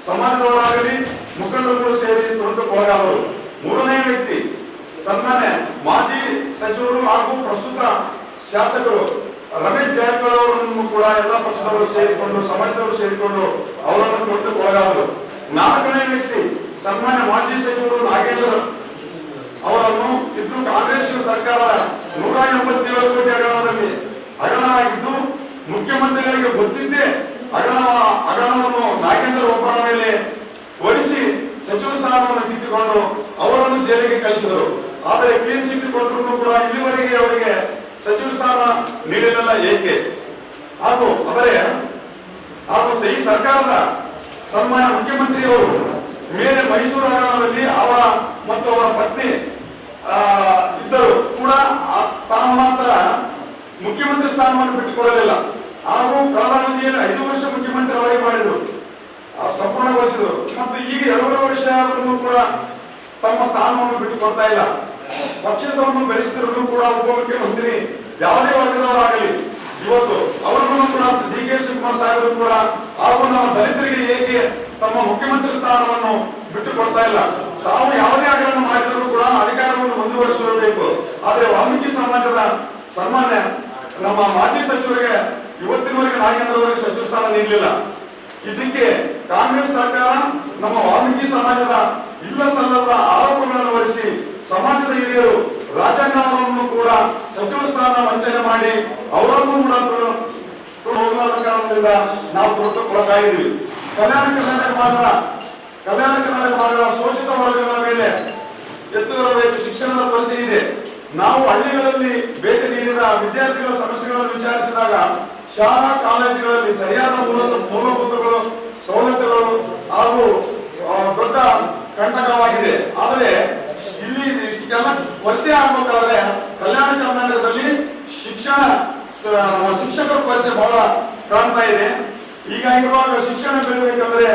ಸಮಾಜದವರಾಗಲಿ ಮುಖಂಡರುಗಳು ಸೇರಿ ತುಳಿತಕ್ಕೊಳಗಾದರು. ಮೂರನೇ ವ್ಯಕ್ತಿ ಸನ್ಮಾನ್ಯ ಮಾಜಿ ಸಚಿವರು ಹಾಗೂ ಪ್ರಸ್ತುತ ಶಾಸಕರು ರಮೇಶ್ ಜಾರಕಿಹೊಳಿ ಅವರನ್ನು ಕೂಡ ಎಲ್ಲ ಪಕ್ಷದವರು ಸೇರಿಕೊಂಡು ಸಮಾಜದವರು ಸೇರಿಕೊಂಡು ಅವರನ್ನು ತುಳಿತಕ್ಕೊಳಗಾದರು. ನಾಲ್ಕನೇ ವ್ಯಕ್ತಿ ಸನ್ಮಾನ್ಯ ಮಾಜಿ ಸಚಿವರು ನಾಗೇಂದ್ರ ಅವರನ್ನು ಇದ್ದು ಕಾಂಗ್ರೆಸ್ ಸರ್ಕಾರ 187 ಕೋಟಿ ಹಗರಣದಲ್ಲಿ ಹಗರಣವಾಗಿದ್ದು ಮುಖ್ಯಮಂತ್ರಿಗಳಿಗೆ ಗೊತ್ತಿದ್ದೇ ಹಗರಣವನ್ನು ನಾಗೇಂದ್ರ ಒಬ್ಬರ ಮೇಲೆ ಹೊರಿಸಿ ಸಚಿವ ಸ್ಥಾನವನ್ನು ಕಿತ್ತುಕೊಂಡು ಅವರನ್ನು ಜೈಲಿಗೆ ಕಳಿಸಿದರು. ಆದರೆ ಕ್ಲೀನ್ ಚಿಟ್ ಕೊಟ್ಟರು ಕೂಡ ಇಲ್ಲಿವರೆಗೆ ಅವರಿಗೆ ಸಚಿವ ಸ್ಥಾನ ನೀಡಲಿಲ್ಲ. ಏಕೆ? ಹಾಗೂ ಈ ಸರ್ಕಾರದ ಸನ್ಮಾನ್ಯ ಮುಖ್ಯಮಂತ್ರಿಯವರು ಮೇಲೆ ಮೈಸೂರು ಹಗರಣದಲ್ಲಿ ಅವರ ಮತ್ತು ಅವರ ಪತ್ನಿ ಇದ್ದರು ಕೂಡ ತಾನು ಮಾತ್ರ ಮುಖ್ಯಮಂತ್ರಿ ಸ್ಥಾನವನ್ನು ಬಿಟ್ಟುಕೊಡಲಿಲ್ಲ. ಹಾಗೂ ಕಳೆದ ಅವಧಿಯಲ್ಲಿ 5 ವರ್ಷ ಮುಖ್ಯಮಂತ್ರಿ ಅವರೇ ಮಾಡಿದರು, ಸಂಪೂರ್ಣಗೊಳಿಸಿದರು. ಮತ್ತು ಈಗ 2.5 ವರ್ಷ ಆದರೂ ಕೂಡ ತಮ್ಮ ಸ್ಥಾನವನ್ನು ಬಿಟ್ಟುಕೊಡ್ತಾ ಇಲ್ಲ. ಪಕ್ಷದವನ್ನು ಬೆಳೆಸಿದ್ರು ಕೂಡ ಉಪಮುಖ್ಯಮಂತ್ರಿ ಯಾವುದೇ ವರ್ಗದವರಾಗಲಿ ಇವತ್ತು ಅವರನ್ನು ಕೂಡ DK ಶಿವಕುಮಾರ್ ಸಾಹೇಬರು ಕೂಡ ಹಾಗೂ ನಮ್ಮ ದಲಿತರಿಗೆ ಏಕೆ ತಮ್ಮ ಮುಖ್ಯಮಂತ್ರಿ ಸ್ಥಾನವನ್ನು ಬಿಟ್ಟುಕೊಡ್ತಾ ಇಲ್ಲ? ತಾವು ಯಾವುದೇ ಹಗರಣ ಮಾಡಿದರೂ ಕೂಡ ಅಧಿಕಾರವನ್ನು ಮುಂದುವರಿಸಬೇಕು. ಆದರೆ ವಾಲ್ಮೀಕಿ ಸಮಾಜದ ಸನ್ಮಾನ್ಯ ನಮ್ಮ ಮಾಜಿ ಸಚಿವರಿಗೆ ಇವತ್ತಿನವರೆಗೆ ನಾಗೇಂದ್ರ ಅವರಿಗೆ ಸಚಿವ ಸ್ಥಾನ ನೀಡಲಿಲ್ಲ. ಇದಕ್ಕೆ ಕಾಂಗ್ರೆಸ್ ಸರ್ಕಾರ ನಮ್ಮ ವಾಲ್ಮೀಕಿ ಸಮಾಜದ ಇಲ್ಲ ಸಲ್ಲದ ಆರೋಪಗಳನ್ನು ಹೊರಿಸಿ ಸಮಾಜದ ಹಿರಿಯರು ರಾಜಣ್ಣ ಅವರನ್ನು ಕೂಡ ಸಚಿವ ಸ್ಥಾನ ವಂಚನೆ ಮಾಡಿ ಅವರನ್ನು ಕೂಡ ಹೋಗಲಾದ ಕಾರಣದಿಂದ ನಾವು ತುಳಿತಕ್ಕೊಳಗಾಗಿದ್ದೀವಿ. ಕಲ್ಯಾಣ ಕರ್ನಾಟಕ ಭಾಗದ ಶೋಷಿತ ವರ್ಗಗಳ ಮೇಲೆ ಎತ್ತುಗರಬೇಕು ಶಿಕ್ಷಣದ ಕೊರತೆ ಇದೆ. ನಾವು ಹಳ್ಳಿಗಳಲ್ಲಿ ಭೇಟಿ ನೀಡಿದ ವಿದ್ಯಾರ್ಥಿಗಳ ಸಮಸ್ಯೆಗಳನ್ನು ವಿಚಾರಿಸಿದಾಗ ಶಾಲಾ ಕಾಲೇಜುಗಳಲ್ಲಿ ಸರಿಯಾದ ಮೂಲಭೂತಗಳು ಸವಲತ್ತುಗಳು ಹಾಗೂ ದೊಡ್ಡ ಕಂಟಕವಾಗಿದೆ. ಆದರೆ ಇಲ್ಲಿ ಇಷ್ಟಕ್ಕೆಲ್ಲ ಕೊರತೆ ಆಗಬೇಕಾದ್ರೆ ಕಲ್ಯಾಣ ಕರ್ನಾಟಕದಲ್ಲಿ ಶಿಕ್ಷಕರ ಕೊರತೆ ಬಹಳ ಕಾಣ್ತಾ ಇದೆ. ಈಗ ಇರುವಾಗ ಶಿಕ್ಷಣ ಬೆಳಬೇಕಂದ್ರೆ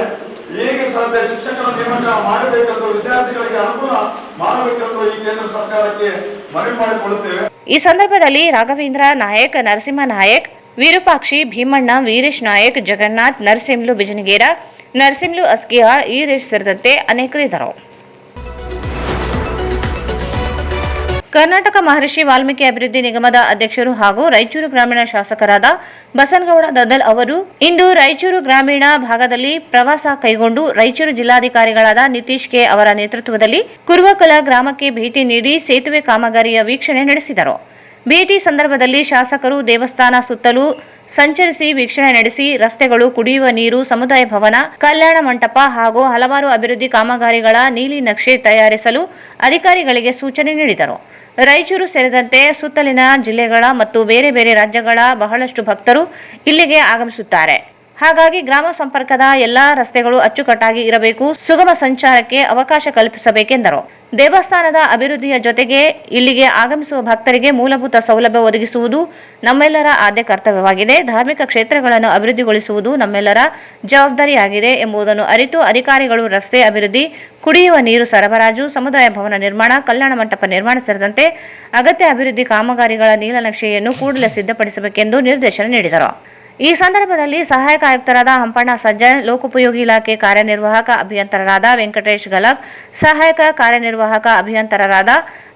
ಹೇಗೆ ಸಾಧ್ಯ? ಶಿಕ್ಷಕರ ನೇಮಕ ಮಾಡಬೇಕಂತ ವಿದ್ಯಾರ್ಥಿಗಳಿಗೆ ಅನುಕೂಲ ಮಾಡಬೇಕಂತ ಈ ಕೇಂದ್ರ ಸರ್ಕಾರಕ್ಕೆ ಮನವಿ ಮಾಡಿಕೊಳ್ಳುತ್ತೇವೆ. ಈ ಸಂದರ್ಭದಲ್ಲಿ ರಾಘವೇಂದ್ರ ನಾಯಕ್, ನರಸಿಂಹ ನಾಯಕ್, ವಿರೂಪಾಕ್ಷಿ, ಭೀಮಣ್ಣ, ವೀರೇಶ್ ನಾಯಕ್, ಜಗನ್ನಾಥ್, ನರಸಿಂಹಲು ಬಿಜನಗೇರ, ನರಸಿಂಹಲು ಅಸ್ಕಿಹಾಳ್, ಈರೇಶ್ ಸೇರಿದಂತೆ ಅನೇಕರು ಇದ್ದರು. ಕರ್ನಾಟಕ ಮಹರ್ಷಿ ವಾಲ್ಮೀಕಿ ಅಭಿವೃದ್ಧಿ ನಿಗಮದ ಅಧ್ಯಕ್ಷರು ಹಾಗೂ ರಾಯಚೂರು ಗ್ರಾಮೀಣ ಶಾಸಕರಾದ ಬಸನಗೌಡ ದದ್ದಲ್ ಅವರು ಇಂದು ರಾಯಚೂರು ಗ್ರಾಮೀಣ ಭಾಗದಲ್ಲಿ ಪ್ರವಾಸ ಕೈಗೊಂಡು ರಾಯಚೂರು ಜಿಲ್ಲಾಧಿಕಾರಿಗಳಾದ ನಿತೀಶ್ ಕೆ ಅವರ ನೇತೃತ್ವದಲ್ಲಿ ಕುರುವಕಲ ಗ್ರಾಮಕ್ಕೆ ಭೇಟಿ ನೀಡಿ ಸೇತುವೆ ಕಾಮಗಾರಿಯ ವೀಕ್ಷಣೆ ನಡೆಸಿದರು. ಭೇಟಿ ಸಂದರ್ಭದಲ್ಲಿ ಶಾಸಕರು ದೇವಸ್ಥಾನ ಸುತ್ತಲೂ ಸಂಚರಿಸಿ ವೀಕ್ಷಣೆ ನಡೆಸಿ ರಸ್ತೆಗಳು, ಕುಡಿಯುವ ನೀರು, ಸಮುದಾಯ ಭವನ, ಕಲ್ಯಾಣ ಮಂಟಪ ಹಾಗೂ ಹಲವಾರು ಅಭಿವೃದ್ಧಿ ಕಾಮಗಾರಿಗಳ ನೀಲಿ ನಕ್ಷೆ ತಯಾರಿಸಲು ಅಧಿಕಾರಿಗಳಿಗೆ ಸೂಚನೆ ನೀಡಿದರು. ರಾಯಚೂರು ಸೇರಿದಂತೆ ಸುತ್ತಲಿನ ಜಿಲ್ಲೆಗಳ ಮತ್ತು ಬೇರೆ ಬೇರೆ ರಾಜ್ಯಗಳ ಬಹಳಷ್ಟು ಭಕ್ತರು ಇಲ್ಲಿಗೆ ಆಗಮಿಸುತ್ತಾರೆ. ಹಾಗಾಗಿ ಗ್ರಾಮ ಸಂಪರ್ಕದ ಎಲ್ಲಾ ರಸ್ತೆಗಳು ಅಚ್ಚುಕಟ್ಟಾಗಿ ಇರಬೇಕು, ಸುಗಮ ಸಂಚಾರಕ್ಕೆ ಅವಕಾಶ ಕಲ್ಪಿಸಬೇಕೆಂದರು. ದೇವಸ್ಥಾನದ ಅಭಿವೃದ್ಧಿಯ ಜೊತೆಗೆ ಇಲ್ಲಿಗೆ ಆಗಮಿಸುವ ಭಕ್ತರಿಗೆ ಮೂಲಭೂತ ಸೌಲಭ್ಯ ಒದಗಿಸುವುದು ನಮ್ಮೆಲ್ಲರ ಆದ್ಯ ಕರ್ತವ್ಯವಾಗಿದೆ. ಧಾರ್ಮಿಕ ಕ್ಷೇತ್ರಗಳನ್ನು ಅಭಿವೃದ್ಧಿಗೊಳಿಸುವುದು ನಮ್ಮೆಲ್ಲರ ಜವಾಬ್ದಾರಿಯಾಗಿದೆ ಎಂಬುದನ್ನು ಅರಿತು ಅಧಿಕಾರಿಗಳು ರಸ್ತೆ ಅಭಿವೃದ್ಧಿ, ಕುಡಿಯುವ ನೀರು ಸರಬರಾಜು, ಸಮುದಾಯ ಭವನ ನಿರ್ಮಾಣ, ಕಲ್ಯಾಣ ಮಂಟಪ ನಿರ್ಮಾಣ ಸೇರಿದಂತೆ ಅಗತ್ಯ ಅಭಿವೃದ್ಧಿ ಕಾಮಗಾರಿಗಳ ನೀಲನಕ್ಷೆಯನ್ನು ಕೂಡಲೇ ಸಿದ್ಧಪಡಿಸಬೇಕೆಂದು ನಿರ್ದೇಶನ ನೀಡಿದರು. ಈ ಸಂದರ್ಭದಲ್ಲಿ ಸಹಾಯಕ ಆಯುಕ್ತರಾದ ಹಂಪಣ್ಣ ಸಜ್ಜನ್, ಲೋಕೋಪಯೋಗಿ ಇಲಾಖೆ ಕಾರ್ಯನಿರ್ವಾಹಕ ಅಭಿಯಂತರರಾದ ವೆಂಕಟೇಶ್ ಗಲಕ್, ಸಹಾಯಕ ಕಾರ್ಯನಿರ್ವಾಹಕ ಅಭಿಯಂತರರಾದ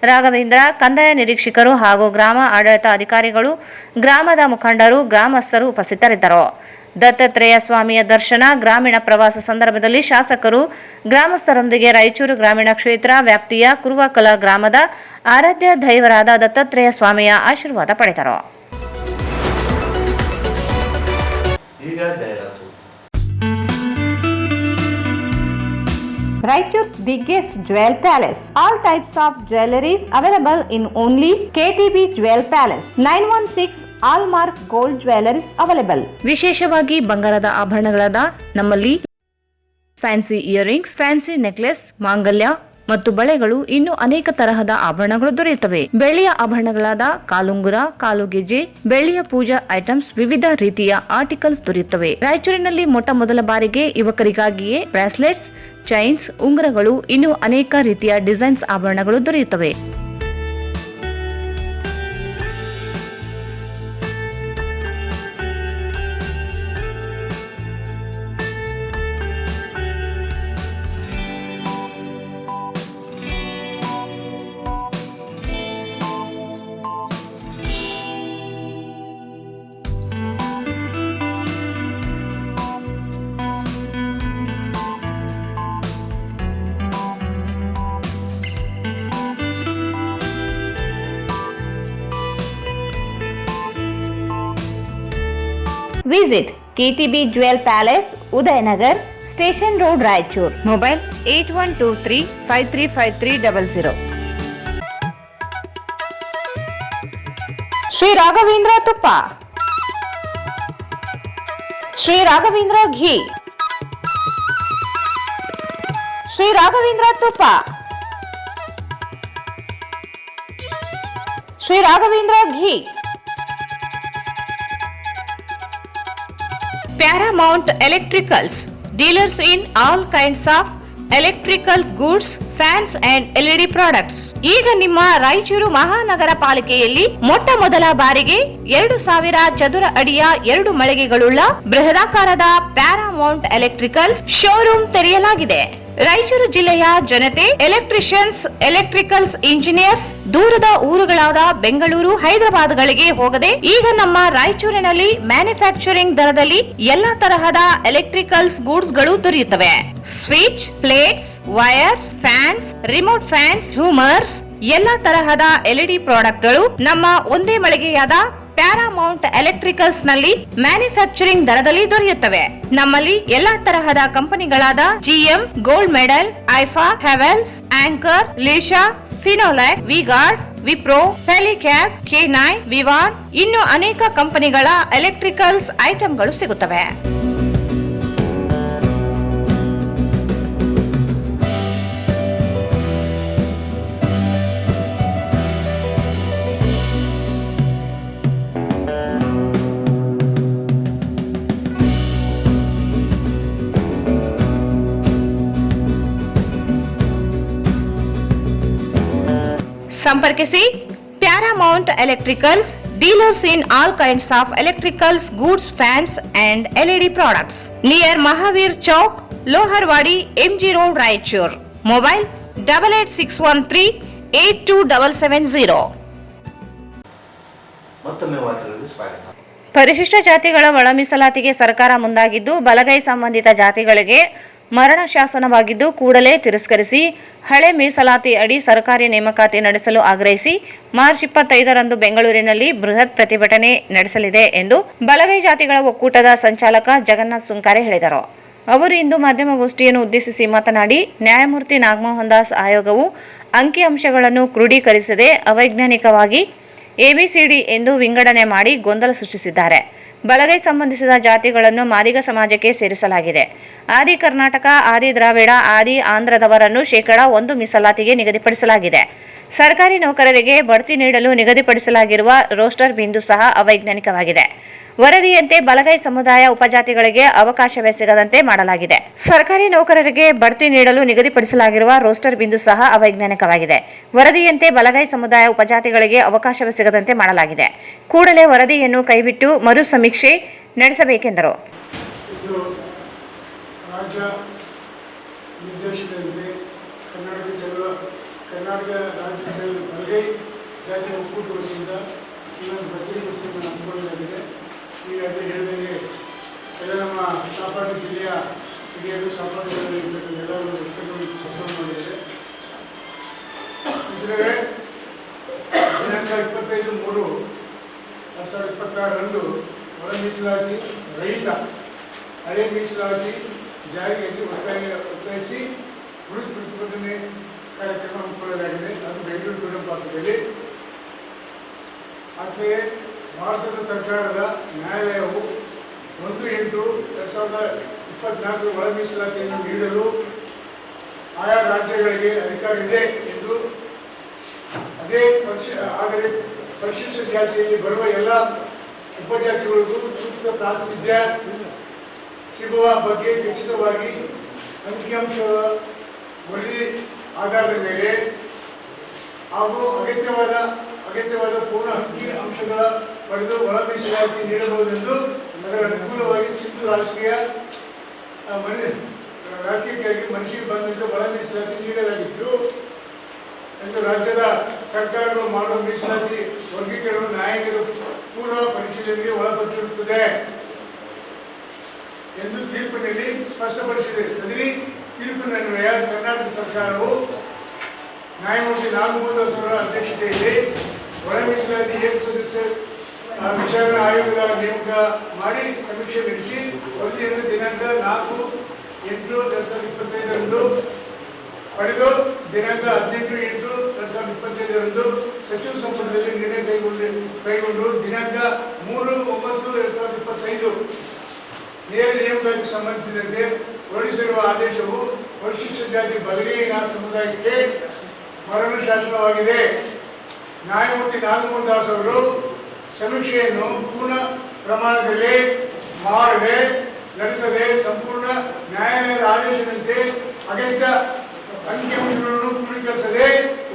ರಾಘವೇಂದ್ರ, ಕಂದಾಯ ನಿರೀಕ್ಷಕರು ಹಾಗೂ ಗ್ರಾಮ ಆಡಳಿತ ಅಧಿಕಾರಿಗಳು, ಗ್ರಾಮದ ಮುಖಂಡರು, ಗ್ರಾಮಸ್ಥರು ಉಪಸ್ಥಿತರಿದ್ದರು. ದತ್ತಾತ್ರೇಯ ಸ್ವಾಮಿಯ ದರ್ಶನ, ಗ್ರಾಮೀಣ ಪ್ರವಾಸ ಸಂದರ್ಭದಲ್ಲಿ ಶಾಸಕರು ಗ್ರಾಮಸ್ಥರೊಂದಿಗೆ ರಾಯಚೂರು ಗ್ರಾಮೀಣ ಕ್ಷೇತ್ರ ವ್ಯಾಪ್ತಿಯ ಕುರುವಕಲ ಗ್ರಾಮದ ಆರಾಧ್ಯ ದೈವರಾದ ದತ್ತಾತ್ರೇಯ ಸ್ವಾಮಿಯ ಆಶೀರ್ವಾದ ಪಡೆದರು. Raichur's biggest jewel palace. All types of jewelries available in only KTB Jewel Palace. 916 Allmark Gold Jewelries available. ವಿಶೇಷವಾಗಿ ಬಂಗಾರದ ಆಭರಣಗಳಾದ ನಮ್ಮಲ್ಲಿ ಫ್ಯಾನ್ಸಿ ಇಯರಿಂಗ್ಸ್, ಫ್ಯಾನ್ಸಿ ನೆಕ್ಲೆಸ್, ಮಾಂಗಲ್ಯ ಮತ್ತು ಬಳೆಗಳು, ಇನ್ನು ಅನೇಕ ತರಹದ ಆಭರಣಗಳು ದೊರೆಯುತ್ತವೆ. ಬೆಳ್ಳಿಯ ಆಭರಣಗಳಾದ ಕಾಲುಂಗುರ, ಕಾಲುಗೆಜೆ, ಬೆಳ್ಳಿಯ ಪೂಜಾ ಐಟಮ್ಸ್, ವಿವಿಧ ರೀತಿಯ ಆರ್ಟಿಕಲ್ಸ್ ದೊರೆಯುತ್ತವೆ. ರಾಯಚೂರಿನಲ್ಲಿ ಮೊದಲ ಬಾರಿಗೆ ಯುವಕರಿಗಾಗಿಯೇ ಬ್ರಾಸ್ಲೆಟ್ಸ್, ಚೈನ್ಸ್, ಉಂಗುರಗಳು, ಇನ್ನು ಅನೇಕ ರೀತಿಯ ಡಿಸೈನ್ಸ್ ಆಭರಣಗಳು ದೊರೆಯುತ್ತವೆ. Visit KTB Jewel Palace, Udayanagar, Station Road, Raichur. Mobile 8123535300. Shri Raghavendra ತುಪ್ಪ, ಶ್ರೀ ರಾಘವೇಂದ್ರ ಘೀ, ಶ್ರೀ ರಾಘವೇಂದ್ರ ತುಪ್ಪ, ಶ್ರೀ ರಾಘವೇಂದ್ರ ಘೀ. Paramount Electricals, dealers in all kinds of electrical goods, fans and LED products. ಈಗ ನಿಮ್ಮ ರಾಯಚೂರು ಮಹಾನಗರ ಪಾಲಿಕೆಯಲ್ಲಿ ಮೊಟ್ಟ ಮೊದಲ ಬಾರಿಗೆ 2000 ಚದುರ ಅಡಿಯ 2 ಮಳಿಗೆಗಳುಳ್ಳ ಬೃಹದಾಕಾರದ ಪ್ಯಾರಾಮೌಂಟ್ ಎಲೆಕ್ಟ್ರಿಕಲ್ಸ್ ಶೋರೂಮ್ ತೆರೆಯಲಾಗಿದೆ. ರಾಯಚೂರು ಜಿಲ್ಲೆಯ ಜನತೆ, ಎಲೆಕ್ಟ್ರಿಷಿಯನ್ಸ್, ಎಲೆಕ್ಟ್ರಿಕಲ್ಸ್ ಇಂಜಿನಿಯರ್ಸ್ ದೂರದ ಊರುಗಳಾದ ಬೆಂಗಳೂರು, ಹೈದರಾಬಾದ್ಗಳಿಗೆ ಹೋಗದೆ ಈಗ ನಮ್ಮ ರಾಯಚೂರಿನಲ್ಲಿ ಮ್ಯಾನುಫ್ಯಾಕ್ಚರಿಂಗ್ ದರದಲ್ಲಿ ಎಲ್ಲಾ ತರಹದ ಎಲೆಕ್ಟ್ರಿಕಲ್ಸ್ ಗೂಡ್ಸ್ ಗಳು ದೊರೆಯುತ್ತವೆ. Switch, plates, wires, fans, remote fans, ಹ್ಯೂಮರ್ಸ್, ಎಲ್ಲಾ ತರಹದ LED ಪ್ರಾಡಕ್ಟ್ ಗಳು ನಮ್ಮ ಒಂದೇ ಮಳಿಗೆಯಾದ ಪ್ಯಾರಾಮೌಂಟ್ ಎಲೆಕ್ಟ್ರಿಕಲ್ಸ್ ನಲ್ಲಿ ಮ್ಯಾನುಫ್ಯಾಕ್ಚರಿಂಗ್ ದರದಲ್ಲಿ ದೊರೆಯುತ್ತವೆ. ನಮ್ಮಲ್ಲಿ ಎಲ್ಲಾ ತರಹದ ಕಂಪನಿಗಳಾದ GM, ಗೋಲ್ಡ್ ಮೆಡಲ್, ಐಫಾ, ಹೆವೆಲ್ಸ್, ಆಂಕರ್, ಲೀಶಾ, ಫಿನೋಲ್ಯಾಕ್, ವಿಗಾರ್ಡ್, ವಿಪ್ರೋ, ಫೆಲಿಕ್ಯಾಪ್, K9, ವಿವಾನ್ ಇನ್ನು ಅನೇಕ ಕಂಪನಿಗಳ ಎಲೆಕ್ಟ್ರಿಕಲ್ಸ್ ಐಟಂಗಳು ಸಿಗುತ್ತವೆ. ಸಂಪರ್ಕಿಸಿ Paramount electricals, dealers in all kinds of electricals goods, fans and LED products, near Mahavir Chowk, Loharwadi, MG road, Raichur. Mobile 8861382770. ಮತ್ತೊಮ್ಮೆ ವಾರ್ತೆಗಳಿಗೆ ಸ್ವಾಗತ. ಪರಿಶಿಷ್ಟ ಜಾತಿಗಳ ಒಳ ಮೀಸಲಾತಿಗೆ ಸರ್ಕಾರ ಮುಂದಾಗಿದ್ದು, ಬಲಗೈ ಸಂಬಂಧಿತ ಜಾತಿಗಳಿಗೆ ಮರಣ ಶಾಸನವಾಗಿದ್ದು ಕೂಡಲೇ ತಿರಸ್ಕರಿಸಿ ಹಳೆ ಮೀಸಲಾತಿ ಅಡಿ ಸರ್ಕಾರಿ ನೇಮಕಾತಿ ನಡೆಸಲು ಆಗ್ರಹಿಸಿ ಮಾರ್ಚ್ 25ರಂದು ಬೆಂಗಳೂರಿನಲ್ಲಿ ಬೃಹತ್ ಪ್ರತಿಭಟನೆ ನಡೆಸಲಿದೆ ಎಂದು ಬಲಗೈ ಜಾತಿಗಳ ಒಕ್ಕೂಟದ ಸಂಚಾಲಕ ಜಗನ್ನಾಥ್ ಸುಂಕಾರೆ ಹೇಳಿದರು. ಅವರು ಇಂದು ಮಾಧ್ಯಮಗೋಷ್ಠಿಯನ್ನು ಉದ್ದೇಶಿಸಿ ಮಾತನಾಡಿ, ನ್ಯಾಯಮೂರ್ತಿ ನಾಗಮೋಹನ್ ದಾಸ್ ಆಯೋಗವು ಅಂಕಿಅಂಶಗಳನ್ನು ಕ್ರೋಢೀಕರಿಸದೆ ಅವೈಜ್ಞಾನಿಕವಾಗಿ ABCD ಎಂದು ವಿಂಗಡಣೆ ಮಾಡಿ ಗೊಂದಲ ಸೃಷ್ಟಿಸಿದ್ದಾರೆ. ಬಲಗೈ ಸಂಬಂಧಿಸಿದ ಜಾತಿಗಳನ್ನು ಮಾದಿಗ ಸಮಾಜಕ್ಕೆ ಸೇರಿಸಲಾಗಿದೆ. ಆದಿ ಕರ್ನಾಟಕ, ಆದಿ ದ್ರಾವಿಡ, ಆದಿ ಆಂಧ್ರದವರನ್ನು ಶೇಕಡಾ 1 ಮೀಸಲಾತಿಗೆ ನಿಗದಿಪಡಿಸಲಾಗಿದೆ. ಸರ್ಕಾರಿ ನೌಕರರಿಗೆ ಬಡ್ತಿ ನೀಡಲು ನಿಗದಿಪಡಿಸಲಾಗಿರುವ ರೋಸ್ಟರ್ ಬಿಂದು ಸಹ ಅವೈಜ್ಞಾನಿಕವಾಗಿದೆ. ವರದಿಯಂತೆ ಬಲಗೈ ಸಮುದಾಯ ಉಪಜಾತಿಗಳಿಗೆ ಅವಕಾಶವೇ ಸಿಗದಂತೆ ಮಾಡಲಾಗಿದೆ. ಸರ್ಕಾರಿ ನೌಕರರಿಗೆ ಬಡ್ತಿ ನೀಡಲು ನಿಗದಿಪಡಿಸಲಾಗಿರುವ ರೋಸ್ಟರ್ ಬಿಂದು ಸಹ ಅವೈಜ್ಞಾನಿಕವಾಗಿದೆ. ವರದಿಯಂತೆ ಬಲಗೈ ಸಮುದಾಯ ಉಪಜಾತಿಗಳಿಗೆ ಅವಕಾಶವೇ ಸಿಗದಂತೆ ಮಾಡಲಾಗಿದೆ. ಕೂಡಲೇ ವರದಿಯನ್ನು ಕೈಬಿಟ್ಟು ಮರು ಸಮೀಕ್ಷೆ ನಡೆಸಬೇಕೆಂದರು. ರಾಜ್ಯ ನಿರ್ದೇಶನದಂತೆ ಕರ್ನಾಟಕ ರಾಜ್ಯ ಬಲಗೈ ಜಾತಿ ಒಕ್ಕೂಟ ವತಿಯಿಂದ ಇನ್ನೊಂದು ಪತ್ರಿಕಾಗೋಷ್ಠಿಯನ್ನು ಹಮ್ಮಿಕೊಳ್ಳಲಾಗಿದೆ. ಈಗಾಗಲೇ ಹೇಳಿದಂಗೆ ಎಲ್ಲ ನಮ್ಮ ಕಾಪಾಡು ಜಿಲ್ಲೆಯ ಹಿರಿಯರು, ಕಾಪಾಡುಗಳಲ್ಲಿ ಇರ್ತಕ್ಕಂಥ ಎಲ್ಲರೂ ಹೆಸರುಗಳನ್ನು ಕೆಲಸವನ್ನು ಮಾಡಿದ್ದಾರೆ. ಇದರಲ್ಲಿ ದಿನಾಂಕ 25/3/2026ರಂದು ಒಳ ಮೀಸಲಾತಿ ರಹಿತ ಹಳೆ ಮೀಸಲಾತಿ ಜಾರಿಯಾಗಿ ಒತ್ತಾಯಿಸಿ ಉಳಿದ ಪ್ರತಿಭಟನೆ ಕಾರ್ಯಕ್ರಮ ಹಮ್ಮಿಕೊಳ್ಳಲಾಗಿದೆ. ಅದು ಬೆಂಗಳೂರು ಫ್ರೀಡಂ ಪಾರ್ಕ್ನಲ್ಲಿ. ಅಂತೆಯೇ ಭಾರತದ ಸರ್ಕಾರದ ನ್ಯಾಯಾಲಯವು 1/8/2024 ಒಳ ಮೀಸಲಾತಿಯನ್ನು ನೀಡಲು ಆಯಾ ರಾಜ್ಯಗಳಿಗೆ ಅಧಿಕಾರ ಇದೆ ಎಂದು, ಆದರೆ ಪರಿಶಿಷ್ಟ ಜಾತಿಯಲ್ಲಿ ಬರುವ ಎಲ್ಲ ಉಪಜಾತಿಗಳಿಗೂ ಸೂಕ್ತ ಪ್ರಾತಿನಿಧ್ಯ ಸಿಗುವ ಬಗ್ಗೆ ಖಚಿತವಾಗಿ ಅಂಕಿಅಂಶ ವರದಿ ಆಧಾರದ ಮೇಲೆ ಹಾಗೂ ಅಗತ್ಯವಾದ ಪೂರ್ಣ ಅಂಕಿ ಅಂಶಗಳ ಪಡೆದು ಒಳ ಮೀಸಲಾತಿ ನೀಡಬಹುದೆಂದು ಅದರ ಅನುಕೂಲವಾಗಿ ಸಿಂಧು ರಾಜಕೀಯಕ್ಕಾಗಿ ಮನಸ್ಸಿಗೆ ಬಂದಂತೆ ಒಳ ಮೀಸಲಾತಿ ನೀಡಲಾಗಿತ್ತು ಎಂದು ರಾಜ್ಯದ ಸರ್ಕಾರಗಳು ಮಾಡುವ ಮೀಸಲಾತಿ ವರ್ಗೀಕರಣ ನ್ಯಾಯಾಂಗದ ಪೂರ್ವ ಪರಿಶೀಲನೆಗೆ ಒಳಪಟ್ಟಿರುತ್ತದೆ ಎಂದು ತೀರ್ಪಿನಲ್ಲಿ ಸ್ಪಷ್ಟಪಡಿಸಿದೆ. ಸದರಿ ತೀರ್ಪಿನನ್ವಯ ಕರ್ನಾಟಕ ಸರ್ಕಾರವು ನ್ಯಾಯಮೂರ್ತಿ ನಾಗಮೋಹನ್ ದಾಸ್ ಅವರ ಅಧ್ಯಕ್ಷತೆಯಲ್ಲಿ ಒಳ ಮೀಸಲಾತಿ ವಿಚಾರಣಾ ಆಯೋಗದ ನೇಮಕ ಮಾಡಿ ಸಮೀಕ್ಷೆ ನಡೆಸಿ ವರದಿಯನ್ನು ದಿನಾಂಕ 4/8/2025 ಪಡೆದು ದಿನಾಂಕ 18/8/2025 ಸಚಿವ ಸಂಪುಟದಲ್ಲಿ ನಿರ್ಣಯ ಕೈಗೊಂಡು ದಿನಾಂಕ 3/9/2025 ನೇರ ನೇಮಕಕ್ಕೆ ಸಂಬಂಧಿಸಿದಂತೆ ಹೊರಡಿಸಿರುವ ಆದೇಶವು ಪರಿಶಿಷ್ಟ ಜಾತಿ ಬಲಗೈನ ಸಮುದಾಯಕ್ಕೆ ಮರಣ ಶಾಸನವಾಗಿದೆ. ನ್ಯಾಯಮೂರ್ತಿ ನಾಗಮೋಹನ್ ದಾಸ್ ಅವರು ಸಮೀಕ್ಷೆಯನ್ನು ಪೂರ್ಣ ಪ್ರಮಾಣದಲ್ಲಿ ಮಾಡದೆ ನಡೆಸದೆ ಸಂಪೂರ್ಣ ನ್ಯಾಯಾಲಯದ ಆದೇಶದಂತೆ ಅಗತ್ಯ ಅಂಕಿಅಂಶಗಳನ್ನು ಪೂರ್ಣೀಕರಿಸದೆ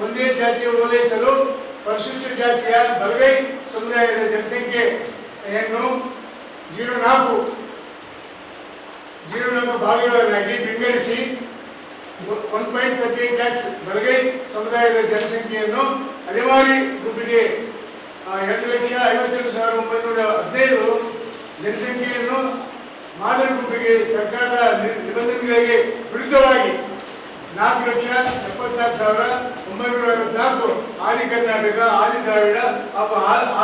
ಒಂದೇ ಜಾತಿಯ ಓಲೈಸಲು ಪರಿಶಿಷ್ಟ ಜಾತಿಯ ಬಲಗೈ ಸಮುದಾಯದ ಜನಸಂಖ್ಯೆಯನ್ನು 04 ಭಾಗಗಳನ್ನಾಗಿ ವಿಂಗಡಿಸಿ 1.38 lakhs ಬಲಗೈ ಸಮುದಾಯದ ಜನಸಂಖ್ಯೆಯನ್ನು ಅಲೆಮಾರಿ ಗುಂಪಿಗೆ 2,52,915 ಜನಸಂಖ್ಯೆಯನ್ನು ಮಾದರಿ ಗುಂಪಿಗೆ ಸರ್ಕಾರದ ನಿಬಂಧನೆಗಳಿಗೆ ವಿರುದ್ಧವಾಗಿ 4,74,954 ಆದಿ ಕರ್ನಾಟಕ, ಆದಿ ದ್ರಾವಿಡ ಹಾಗೂ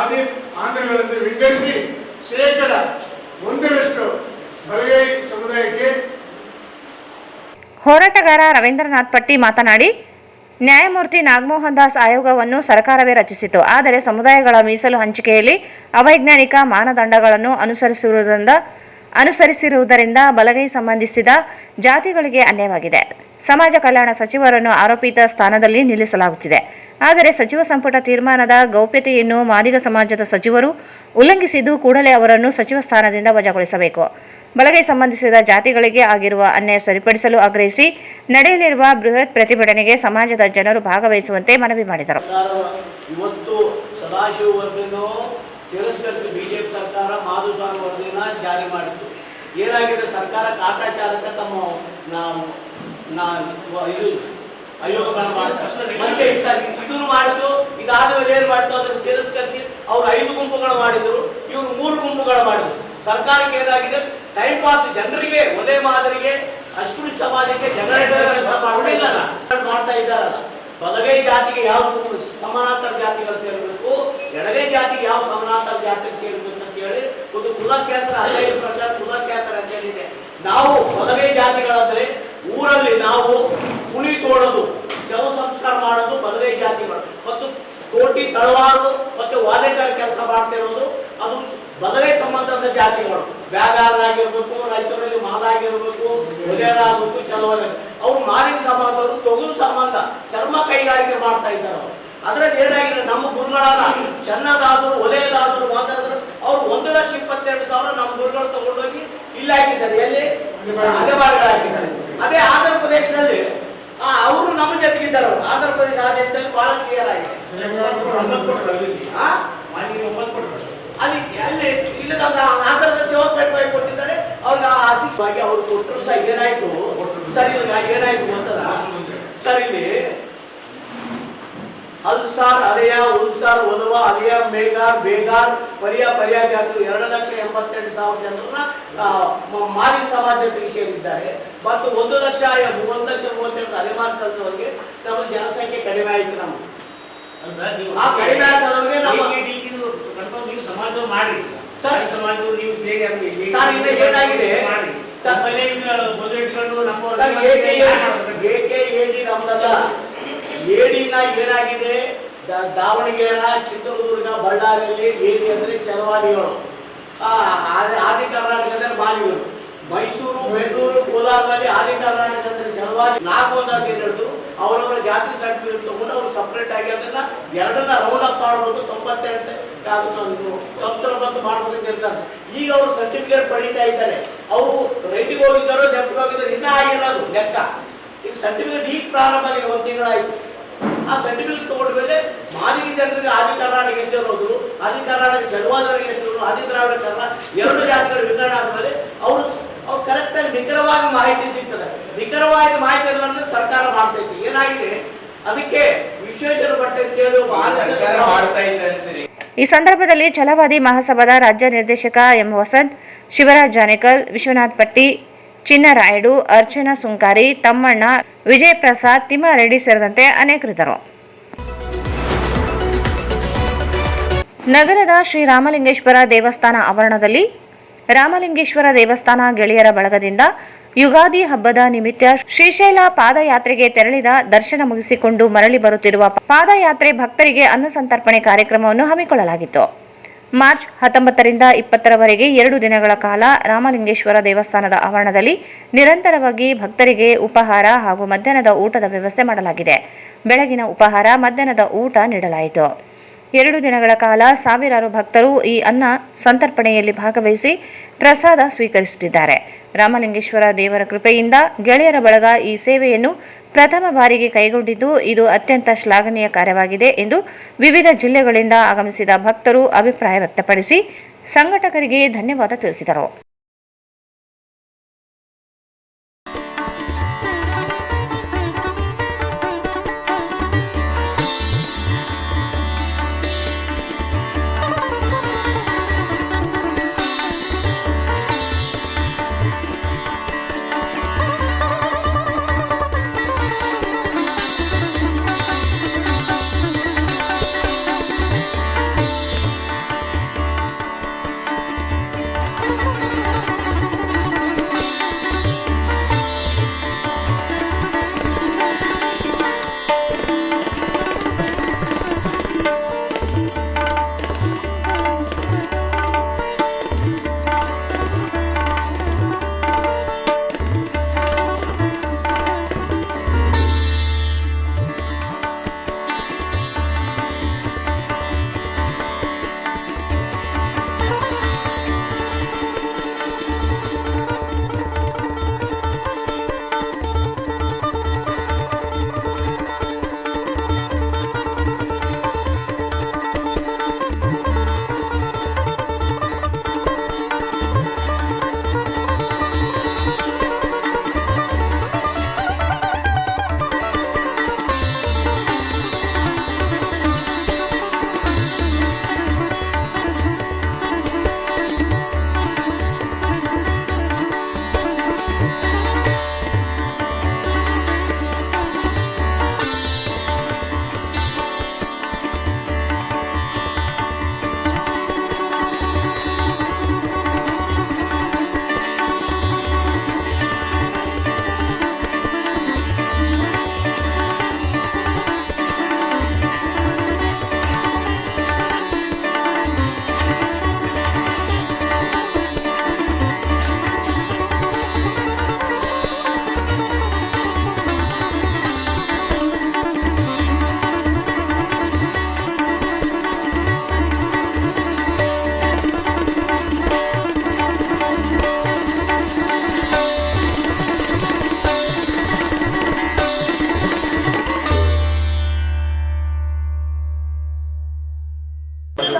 ಆದಿ ಆಂಧ್ರಗಳನ್ನು ವಿಂಗಡಿಸಿ 1% ಬಲಗೈ ಸಮುದಾಯಕ್ಕೆ. ಹೋರಾಟಗಾರ ರವೀಂದ್ರನಾಥ್ ಪಟ್ಟಿ ಮಾತನಾಡಿ, ನ್ಯಾಯಮೂರ್ತಿ ನಾಗಮೋಹನ್ ದಾಸ್ ಆಯೋಗವನ್ನು ಸರ್ಕಾರವೇ ರಚಿಸಿತು. ಆದರೆ ಸಮುದಾಯಗಳ ಮೀಸಲು ಹಂಚಿಕೆಯಲ್ಲಿ ಅವೈಜ್ಞಾನಿಕ ಮಾನದಂಡಗಳನ್ನು ಅನುಸರಿಸಿರುವುದರಿಂದ ಬಲಗೈ ಸಂಬಂಧಿಸಿದ ಜಾತಿಗಳಿಗೆ ಅನ್ಯಾಯವಾಗಿದೆ. ಸಮಾಜ ಕಲ್ಯಾಣ ಸಚಿವರನ್ನು ಆರೋಪಿತ ಸ್ಥಾನದಲ್ಲಿ ನಿಲ್ಲಿಸಲಾಗುತ್ತಿದೆ. ಆದರೆ ಸಚಿವ ಸಂಪುಟ ತೀರ್ಮಾನದ ಗೌಪ್ಯತೆಯನ್ನು ಮಾದಿಗ ಸಮಾಜದ ಸಚಿವರು ಉಲ್ಲಂಘಿಸಿದ್ದು ಕೂಡಲೇ ಅವರನ್ನು ಸಚಿವ ಸ್ಥಾನದಿಂದ ವಜಾಗೊಳಿಸಬೇಕು. ಬಲಗೈ ಸಂಬಂಧಿಸಿದ ಜಾತಿಗಳಿಗೆ ಆಗಿರುವ ಅನ್ಯಾಯ ಸರಿಪಡಿಸಲು ಆಗ್ರಹಿಸಿ ನಡೆಯಲಿರುವ ಬೃಹತ್ ಪ್ರತಿಭಟನೆಗೆ ಸಮಾಜದ ಜನರು ಭಾಗವಹಿಸುವಂತೆ ಮನವಿ ಮಾಡಿದರು. ಇವತ್ತು ಸದಾಶಿವ ವರದಿಯನ್ನು ತಿರಸ್ಕರಿಸಿ ಬಿಜೆಪಿ ಸರ್ಕಾರ ಮಾಧುಸ್ವಾಮಿ ವರದಿನ ಜಾರಿ ಮಾಡಿತ್ತು. ಏನಾಗಿದೆ, ಸರ್ಕಾರ ಕಾಟಾಚಾರಕ್ಕೆ ತಮ್ಮ ಇದು ಆಯೋಗಗಳನ್ನು ಮಾಡ್ತಾರೆ. ಮತ್ತೆ ಇದನ್ನು ಮಾಡಿದ್ರು, ಇದಾದ ಮೇಲೆ ಏನ್ ಮಾಡ್ತು ಅದನ್ನು ತಿರಸ್ಕರಿಸಿ ಅವ್ರು 5 ಗುಂಪುಗಳು ಮಾಡಿದ್ರು, ಇವರು 3 ಗುಂಪುಗಳು ಮಾಡಿದ್ರು. ಸರ್ಕಾರಕ್ಕೆ ಏನಾಗಿದೆ, ಟೈಮ್ ಪಾಸ್ ಜನರಿಗೆ ಒಂದೇ ಮಾದರಿಗೆ ಅಸ್ಪೃಶ್ಯ ಸಮಾಜಕ್ಕೆ ಜಗಳ ಕೆಲಸ ಮಾಡ್ತಾ ಇದ್ದಾರಲ್ಲ. ಬಲಗೈ ಜಾತಿಗೆ ಯಾವ ಸಮಾನಾಂತರ ಜಾತಿಗಳು ಸೇರಬೇಕು, ಎಡಗೈ ಜಾತಿಗೆ ಯಾವ ಸಮಾನಾಂತರ ಜಾತಿಗೆ ಸೇರಬೇಕು ಅಂತ ಹೇಳಿ ಒಂದು ಕುಲಶಾಸ್ತ್ರ ಅಧ್ಯಯನ ಪ್ರಕಾರ ಕುಲಶಾಸ್ತ್ರ ಅಂತ ಹೇಳಿದೆ. ನಾವು ಬಲಗೈ ಜಾತಿಗಳಂದ್ರೆ ಊರಲ್ಲಿ ನಾವು ಕುಣಿ ತೋಡೋದು, ಶವ ಸಂಸ್ಕಾರ ಮಾಡೋದು ಬಲಗೈ ಜಾತಿಗಳು, ಮತ್ತು ಕೋಟಿ ತಳವಾರು ಮತ್ತು ವಾದೇಕರ ಕೆಲಸ ಮಾಡ್ತಿರೋದು ಅದು ಬಲಗೈ ಸಂಬಂಧದ ಜಾತಿಗಳು. ಬ್ಯಾಗಾರರಾಗಿರ್ಬೇಕು, ರೈತರಲ್ಲಿ ಮಾಲಾಗಿರ್ಬೇಕು, ಒಲೆಯರಾಗಬೇಕು, ಚಲವಾದ ಅವ್ರು ಮಾಲಿನ ಸಂಬಂಧರು, ತೊಗಲು ಸಂಬಂಧ, ಚರ್ಮ ಕೈಗಾರಿಕೆ ಮಾಡ್ತಾ ಇದ್ದಾರೆ. ಅದ್ರಲ್ಲಿ ಏನಾಗಿದೆ, ನಮ್ಮ ಗುರುಗಳಾದ ಚನ್ನದಾಸರು, ಒಲೆಯದಾಸರು ಮಾತಾಡಿದ್ರು, ಅವ್ರು 1,22,000 ನಮ್ಮ ಗುರುಗಳು ತಗೊಂಡೋಗಿ ಇಲ್ಲಿ ಹಾಕಿದ್ದಾರೆ. ಎಲ್ಲಿ ಅಲೆಮಾರಿಗಳಾಗಿದ್ದಾರೆ. ಅದೇ ಆಂಧ್ರ ಪ್ರದೇಶದಲ್ಲಿ ಅವರು ನಮ್ಮ ಜೊತೆಗಿದ್ದಾರೆ. ಆಂಧ್ರ ಪ್ರದೇಶ ಆದೇಶದಲ್ಲಿ ಬಹಳ ಕ್ಲಿಯರ್ ಆಗಿದೆ. ಅಲ್ಲಿ ಇಲ್ಲಿ ನಮ್ಮ ಆಂಧ್ರದ ಶಿವಪೇಟೆ ಕೊಟ್ಟಿದ್ದಾರೆ. ಅವ್ರಿಗೆ ಆರ್ಥಿಕವಾಗಿ ಅವ್ರು ಕೊಟ್ಟರು ಸಹ ಏನಾಯ್ತು ಸರ್, ಏನಾಯ್ತು ಅಂತದ ಸರ್, ಇಲ್ಲಿ ಅಲ್ಸ್ಟಾರ್, ಅಲೆಯ, ಉಲ್ಸ್ಟಾರ್, ಒಲವ, ಅಲೆಯ, ಮೇಗಾರ್, ಬೇಗಾರ್, ಪರ್ಯಾಯ ಜಾತಿಗಳು 2,88,000 ಜನರನ್ನ ಮಾದಿಗ ಸಮಾಜ ಜೊತೆಗೆ ಸೇರಿದ್ದಾರೆ. ಮತ್ತು 1,32,000 ಅಲೆಮಾರಿ ಕಲ್ತವರಿಗೆ ನಮ್ಮ ಜನಸಂಖ್ಯೆ ಕಡಿಮೆ ಆಯಿತು. ನಮ್ಮ ಆ ಕಡಿಮೆ ಆಗೋದಕ್ಕೆ ನಮ್ಮ ಸಮಾಜ ಮಾಡಿ ಸರ್, ಸಮಾಜದವರು ನೀವು ಸೇರಿ ಸರ್ ಇನ್ನು ಏನಾಗಿದೆ ಸರ್, AKAD ನಮ್ದಲ್ಲ. ಏಡಿನ ಏನಾಗಿದೆ, ದಾವಣಗೆರೆ, ಚಿತ್ರದುರ್ಗ, ಬಳ್ಳಾರಿಯಲ್ಲಿ ಏಡಿ ಅಂದ್ರೆ ಚಲವಾದಿಗಳು, ಆದಿ ಕರ್ನಾಟಕದಲ್ಲಿ ಮಾಲಿಗಳು, ಮೈಸೂರು, ಬೆಂಗಳೂರು, ಕೋಲಾರದಲ್ಲಿ ಆದಿ ಕರ್ನಾಟಕ ಅಂದ್ರೆ ಚಲವಾದಿ 4 ಹಿಡಿದು ಅವರವರ ಜಾತಿ ಸರ್ಟಿಫಿಕೇಟ್ ತಗೊಂಡು ಅವರು ಸಪ್ರೇಟ್ ಆಗಿ ಅದನ್ನ 2ನ್ನ ರೌಂಡ್ ಅಪ್ ಮಾಡ್ಬೋದು. 98 ಮಾಡ್ಬೋದು ಅಂತ ಇರ್ತಾರೆ. ಈಗ ಅವರು ಸರ್ಟಿಫಿಕೇಟ್ ಪಡೀತಾ ಇದ್ದಾರೆ. ಅವರು ರೈಟಿಗೆ ಹೋಗಿದ್ದಾರೋ ಲೆಫ್ಟ್ಗೆ ಹೋಗಿದ್ದಾರೆ, ಇನ್ನೂ ಆಗಿಲ್ಲ ಅದು ಲೆಕ್ಕ. ಈಗ ಸರ್ಟಿಫಿಕೇಟ್ ಈಗ ಪ್ರಾರಂಭ ಆಗಿದೆ, 1 ತಿಂಗಳಾಯ್ತು. ಆ ಸರ್ಟಿಫಿಕೇಟ್ ತಗೊಂಡ ಮೇಲೆ ಮಾದಿಗ ಜನರಿಗೆ ಆದಿ ಕರ್ನಾಟಕ ಹೆಚ್ಚಿರೋದು, ಆದಿ ಕರ್ನಾಟಕ ಚಲವಾದವರಿಗೆ ಹೆಚ್ಚಿರೋದು, ಆದಿ ದ್ರಾವಿಡ ಕರ್ನಾಟಕ 2 ಜಾತಿಗಳ ವಿಂಗಡಣೆ ಆದ್ಮೇಲೆ ಅವ್ರು ಕರೆಕ್ಟಾಗಿ ನಿಖರವಾಗಿ ಮಾಹಿತಿ ಸಿಗ್ತದೆ. ನಿಖರವಾಗಿ ಮಾಹಿತಿಗಳನ್ನು ಸರ್ಕಾರ ಮಾಡ್ತೈತಿ. ಏನಾಗಿದೆ ಅದಕ್ಕೆ ವಿಶ್ವೇಶ್ವರ ಭಟ್ ಅಂತ ಹೇಳಿ ಈ ಸಂದರ್ಭದಲ್ಲಿ ಛಲವಾದಿ ಮಹಾಸಭಾದ ರಾಜ್ಯ ನಿರ್ದೇಶಕ ಎಂ ವಸಂತ್, ಶಿವರಾಜ್ ಜಾನೇಕಲ್, ವಿಶ್ವನಾಥ್ ಪಟ್ಟಿ, ಚಿನ್ನರಾಯಡು, ಅರ್ಚನಾ ಸುಂಕಾರಿ, ತಮ್ಮಣ್ಣ, ವಿಜಯ್ ಪ್ರಸಾದ್, ತಿಮ್ಮಾರೆಡ್ಡಿ ಸೇರಿದಂತೆ ಅನೇಕರಿದ್ದರು. ನಗರದ ಶ್ರೀ ರಾಮಲಿಂಗೇಶ್ವರ ದೇವಸ್ಥಾನ ಆವರಣದಲ್ಲಿ ರಾಮಲಿಂಗೇಶ್ವರ ದೇವಸ್ಥಾನ ಗೆಳೆಯರ ಬಳಗದಿಂದ ಯುಗಾದಿ ಹಬ್ಬದ ನಿಮಿತ್ತ ಶ್ರೀಶೈಲ ಪಾದಯಾತ್ರೆಗೆ ತೆರಳಿದ ದರ್ಶನ ಮುಗಿಸಿಕೊಂಡು ಮರಳಿ ಬರುತ್ತಿರುವ ಪಾದಯಾತ್ರೆ ಭಕ್ತರಿಗೆ ಅನ್ನ ಸಂತರ್ಪಣೆ ಕಾರ್ಯಕ್ರಮವನ್ನು ಹಮ್ಮಿಕೊಳ್ಳಲಾಗಿತ್ತು. ಮಾರ್ಚ್ 19ರಿಂದ 20ರವರೆಗೆ 2 ದಿನಗಳ ಕಾಲ ರಾಮಲಿಂಗೇಶ್ವರ ದೇವಸ್ಥಾನದ ಆವರಣದಲ್ಲಿ ನಿರಂತರವಾಗಿ ಭಕ್ತರಿಗೆ ಉಪಹಾರ ಹಾಗೂ ಮಧ್ಯಾಹ್ನದ ಊಟದ ವ್ಯವಸ್ಥೆ ಮಾಡಲಾಗಿದೆ. ಬೆಳಗಿನ ಉಪಹಾರ, ಮಧ್ಯಾಹ್ನದ ಊಟ ನೀಡಲಾಯಿತು. 2 ದಿನಗಳ ಕಾಲ ಸಾವಿರಾರು ಭಕ್ತರು ಈ ಅನ್ನ ಸಂತರ್ಪಣೆಯಲ್ಲಿ ಭಾಗವಹಿಸಿ ಪ್ರಸಾದ ಸ್ವೀಕರಿಸುತ್ತಿದ್ದಾರೆ. ರಾಮಲಿಂಗೇಶ್ವರ ದೇವರ ಕೃಪೆಯಿಂದ ಗೆಳೆಯರ ಬಳಗ ಈ ಸೇವೆಯನ್ನು ಪ್ರಥಮ ಬಾರಿಗೆ ಕೈಗೊಂಡಿದ್ದು ಇದು ಅತ್ಯಂತ ಶ್ಲಾಘನೀಯ ಕಾರ್ಯವಾಗಿದೆ ಎಂದು ವಿವಿಧ ಜಿಲ್ಲೆಗಳಿಂದ ಆಗಮಿಸಿದ ಭಕ್ತರು ಅಭಿಪ್ರಾಯ ವ್ಯಕ್ತಪಡಿಸಿ ಸಂಘಟಕರಿಗೆ ಧನ್ಯವಾದ ತಿಳಿಸಿದರು.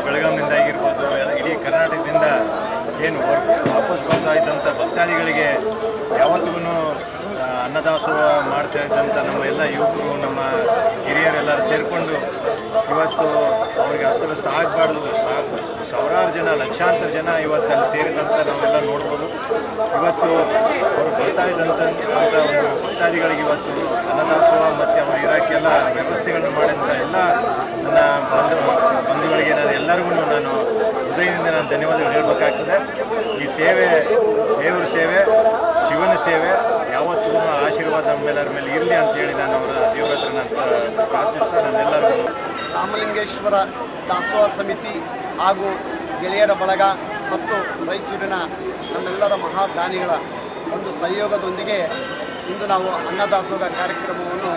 ಬೆಳಗಾವಿನಿಂದ ಆಗಿರ್ಬೋದು, ಇಡೀ ಕರ್ನಾಟಕದಿಂದ ಏನು ವಾಪಸ್ ಬರ್ತಾ ಇದ್ದಂಥ ಭಕ್ತಾದಿಗಳಿಗೆ ಯಾವತ್ತಿಗೂ ಅನ್ನದಾಸೋಹ ಮಾಡ್ತಾ ಇದ್ದಂಥ ನಮ್ಮ ಎಲ್ಲ ಯುವಕರು, ನಮ್ಮ ಹಿರಿಯರೆಲ್ಲರೂ ಸೇರಿಕೊಂಡು ಇವತ್ತು ಅವ್ರಿಗೆ ಅಸ್ತವ್ಯಸ್ತ ಆಗಬಾರ್ದು, ಸಾವಿರಾರು ಜನ, ಲಕ್ಷಾಂತರ ಜನ ಇವತ್ತು ಅಲ್ಲಿ ಸೇರಿದಂಥ ನಾವೆಲ್ಲ ನೋಡ್ಬೋದು. ಇವತ್ತು ಅವರು ಬರ್ತಾ ಇದ್ದಂಥ ಒಂದು ಭಕ್ತಾದಿಗಳಿಗೆ ಇವತ್ತು ಅನ್ನದಾಸೋಹ ಮತ್ತು ಅವರು ಇರೋಕ್ಕೆಲ್ಲ ವ್ಯವಸ್ಥೆಗಳನ್ನು ಮಾಡಿದಂಥ ಎಲ್ಲ ನನ್ನ ಬಂಧುಗಳಿಗೆ ನಾನು ಎಲ್ಲರಿಗೂ ನಾನು ಹೃದಯದಿಂದ ನಾನು ಧನ್ಯವಾದಗಳು ಹೇಳಬೇಕಾಗ್ತದೆ. ಈ ಸೇವೆ ದೇವರ ಸೇವೆ, ಶಿವನ ಸೇವೆ ಯಾವತ್ತೂ ಆಶೀರ್ವಾದ ನಮ್ಮೆಲ್ಲರ ಮೇಲೆ ಇರಲಿ ಅಂತೇಳಿ ನಾನು ಅವರ ದೇವರ ಹತ್ರ ನಾನು ಪ್ರಾರ್ಥಿಸ್ತಾ ನನ್ನೆಲ್ಲರಿಗೂ ರಾಮಲಿಂಗೇಶ್ವರ ದಾಸೋಹ ಸಮಿತಿ ಹಾಗೂ ಗೆಳೆಯರ ಬಳಗ ಮತ್ತು ರಾಯಚೂರಿನ ನಮ್ಮೆಲ್ಲರ ಮಹಾದಾನಿಗಳ ಒಂದು ಸಹಯೋಗದೊಂದಿಗೆ ಇಂದು ನಾವು ಅನ್ನದಾಸೋಹ ಕಾರ್ಯಕ್ರಮವನ್ನು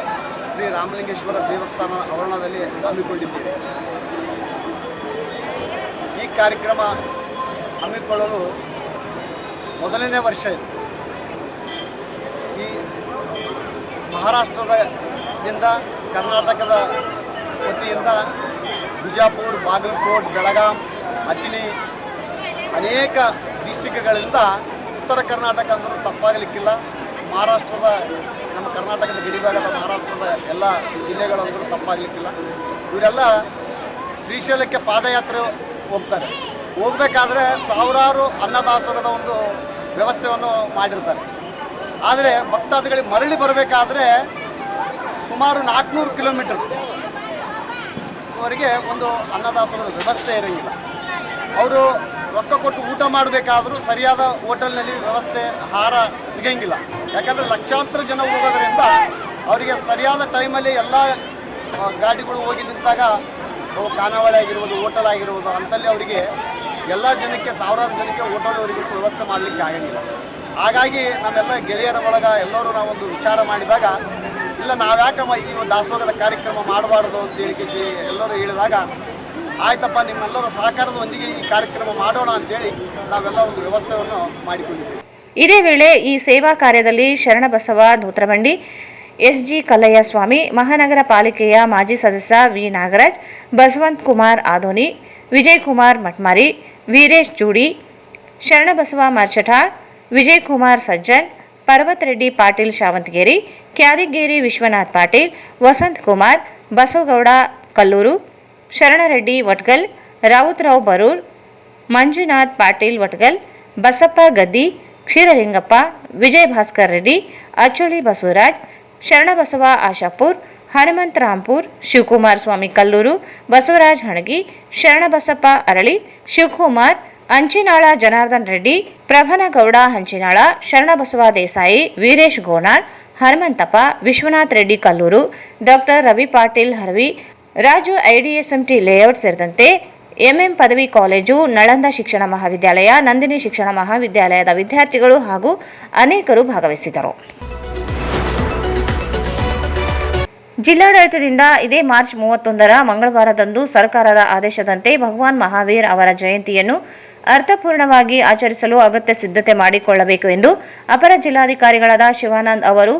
ಶ್ರೀ ರಾಮಲಿಂಗೇಶ್ವರ ದೇವಸ್ಥಾನ ಆವರಣದಲ್ಲಿ ಹಮ್ಮಿಕೊಂಡಿದ್ದೇವೆ. ಈ ಕಾರ್ಯಕ್ರಮ ಹಮ್ಮಿಕೊಳ್ಳಲು ಮೊದಲನೇ ವರ್ಷ ಇದೆ. ಈ ಮಹಾರಾಷ್ಟ್ರದಿಂದ ಕರ್ನಾಟಕದ ವತಿಯಿಂದ ಬಿಜಾಪುರ, ಬಾಗಲಕೋಟ್, ಬೆಳಗಾಂ, ಅಥಣಿ ಅನೇಕ ಡಿಸ್ಟಿಕ್ಗಳಿಂದ ಉತ್ತರ ಕರ್ನಾಟಕ ಅಂದರೂ ತಪ್ಪಾಗಲಿಕ್ಕಿಲ್ಲ, ಮಹಾರಾಷ್ಟ್ರದ ನಮ್ಮ ಕರ್ನಾಟಕದ ಗಡಿಭಾಗದ ಮಹಾರಾಷ್ಟ್ರದ ಎಲ್ಲ ಜಿಲ್ಲೆಗಳಂದರೂ ತಪ್ಪಾಗಲಿಕ್ಕಿಲ್ಲ. ಇವರೆಲ್ಲ ಶ್ರೀಶೈಲಕ್ಕೆ ಪಾದಯಾತ್ರೆ ಹೋಗ್ತಾರೆ. ಹೋಗಬೇಕಾದ್ರೆ ಸಾವಿರಾರು ಅನ್ನದಾಸೋಹದ ಒಂದು ವ್ಯವಸ್ಥೆಯನ್ನು ಮಾಡಿರ್ತಾರೆ. ಆದರೆ ಭಕ್ತಾದಿಗಳಿಗೆ ಮರಳಿ ಬರಬೇಕಾದ್ರೆ ಸುಮಾರು 400 ಕಿಲೋಮೀಟರ್ ಅವರಿಗೆ ಒಂದು ಅನ್ನದಾಸೋಹದ ವ್ಯವಸ್ಥೆ ಇರೋಂಗಿಲ್ಲ. ಅವರು ರೊಕ್ಕ ಕೊಟ್ಟು ಊಟ ಮಾಡಬೇಕಾದ್ರೂ ಸರಿಯಾದ ಹೋಟೆಲ್ನಲ್ಲಿ ವ್ಯವಸ್ಥೆ ಆಹಾರ ಸಿಗಂಗಿಲ್ಲ. ಯಾಕಂದರೆ ಲಕ್ಷಾಂತರ ಜನ ಹೋಗೋದ್ರಿಂದ ಅವರಿಗೆ ಸರಿಯಾದ ಟೈಮಲ್ಲಿ ಎಲ್ಲ ಗಾಡಿಗಳು ಹೋಗಿ ನಿಂತಾಗ ಖಾನಾವಳಿ ಆಗಿರ್ಬೋದು, ಹೋಟೆಲ್ ಆಗಿರ್ಬೋದು ಅಂತಲ್ಲಿ ಅವರಿಗೆ ಎಲ್ಲ ಜನಕ್ಕೆ ಸಾವಿರಾರು ಜನಕ್ಕೆ ಹೋಟೆಲ್ ಅವರಿಗೆ ವ್ಯವಸ್ಥೆ ಮಾಡಲಿಕ್ಕೆ ಆಗಂಗಿಲ್ಲ. ಹಾಗಾಗಿ ನಮ್ಮೆಲ್ಲ ಗೆಳೆಯರ ಒಳಗೆ ಎಲ್ಲರೂ ನಾವೊಂದು ವಿಚಾರ ಮಾಡಿದಾಗ, ಇಲ್ಲ ನಾವ್ಯಾಕಮ್ಮ ಈ ಒಂದು ದಾಸೋಹದ ಕಾರ್ಯಕ್ರಮ ಮಾಡಬಾರ್ದು ಅಂತ ಹೇಳಿಸಿ ಎಲ್ಲರೂ ಹೇಳಿದಾಗ, ಆಯ್ತಪ್ಪ ನಿಮ್ಮೆಲ್ಲರ ಸಹಕಾರದೊಂದಿಗೆ ಈ ಕಾರ್ಯಕ್ರಮ ಮಾಡೋಣ ಅಂತೇಳಿ ನಾವೆಲ್ಲ ಒಂದು ವ್ಯವಸ್ಥೆಯನ್ನು ಮಾಡಿಕೊಂಡಿದ್ದೀವಿ. ಇದೇ ವೇಳೆ ಈ ಸೇವಾ ಕಾರ್ಯದಲ್ಲಿ ಶರಣಬಸವ ಧೋತ್ರಬಂಡಿ, ಎಸ್ಜಿ ಕಲ್ಲಯ್ಯ ಸ್ವಾಮಿ, ಮಹಾನಗರ ಪಾಲಿಕೆಯ ಮಾಜಿ ಸದಸ್ಯ ವಿ ನಾಗರಾಜ್, ಬಸವಂತ್ ಕುಮಾರ್ ಆದೋನಿ, ವಿಜಯ್ ಕುಮಾರ್ ಮಟ್ಮಾರಿ, ವೀರೇಶ್ ಜೂಡಿ, ಶರಣಬಸವ ಮರ್ಚಠಾಳ್, ವಿಜಯ್ ಕುಮಾರ್ ಸಜ್ಜನ್, ಪರ್ವತ್ ರೆಡ್ಡಿ ಪಾಟೀಲ್ ಶಾವಂತಗೇರಿ, ಕ್ಯಾದಿಗೇರಿ ವಿಶ್ವನಾಥ್ ಪಾಟೀಲ್, ವಸಂತ್ ಕುಮಾರ್, ಬಸವಗೌಡ ಕಲ್ಲೂರು, ಶರಣರೆಡ್ಡಿ ವಟ್ಗಲ್, ರಾವುತರಾವ್ ಬರೂರ್, ಮಂಜುನಾಥ್ ಪಾಟೀಲ್ ವಟ್ಗಲ್, ಬಸಪ್ಪ ಗದ್ದಿ, ಕ್ಷೀರಲಿಂಗಪ್ಪ, ವಿಜಯ್ ಭಾಸ್ಕರ್ ರೆಡ್ಡಿ, ಅಚ್ಚೋಳಿ ಬಸವರಾಜ್, ಶರಣಬಸವ ಆಶಾಪುರ್, ಹನುಮಂತ ರಾಂಪುರ್, ಶಿವಕುಮಾರ್ ಸ್ವಾಮಿ ಕಲ್ಲೂರು, ಬಸವರಾಜ್ ಹಣಗಿ, ಶರಣಬಸಪ್ಪ ಅರಳಿ, ಶಿವಕುಮಾರ್, ಅಂಚಿನಾಳ ಜನಾರ್ದನ್ ರೆಡ್ಡಿ, ಪ್ರಭನಗೌಡ ಹಂಚಿನಾಳ, ಶರಣಬಸವ ದೇಸಾಯಿ, ವೀರೇಶ್ ಗೋನಾಳ್, ಹನುಮಂತಪ್ಪ, ವಿಶ್ವನಾಥ್ ರೆಡ್ಡಿ ಕಲ್ಲೂರು, ಡಾಕ್ಟರ್ ರವಿ ಪಾಟೀಲ್ ಹರವಿ, ರಾಜು ಐಡಿಎಸ್ಎಂಟಿ ಲೇಔಟ್ ಸೇರಿದಂತೆ ಎಂಎಂ ಪದವಿ ಕಾಲೇಜು, ನಳಂದ ಶಿಕ್ಷಣ ಮಹಾವಿದ್ಯಾಲಯ, ನಂದಿನಿ ಶಿಕ್ಷಣ ಮಹಾವಿದ್ಯಾಲಯದ ವಿದ್ಯಾರ್ಥಿಗಳು ಹಾಗೂ ಅನೇಕರು ಭಾಗವಹಿಸಿದರು. ಜಿಲ್ಲಾಡಳಿತದಿಂದ ಇದೇ ಮಾರ್ಚ್ 31 ಮಂಗಳವಾರದಂದು ಸರ್ಕಾರದ ಆದೇಶದಂತೆ ಭಗವಾನ್ ಮಹಾವೀರ್ ಅವರ ಜಯಂತಿಯನ್ನು ಅರ್ಥಪೂರ್ಣವಾಗಿ ಆಚರಿಸಲು ಅಗತ್ಯ ಸಿದ್ಧತೆ ಮಾಡಿಕೊಳ್ಳಬೇಕು ಎಂದು ಅಪರ ಜಿಲ್ಲಾಧಿಕಾರಿಗಳಾದ ಶಿವಾನಂದ್ ಅವರು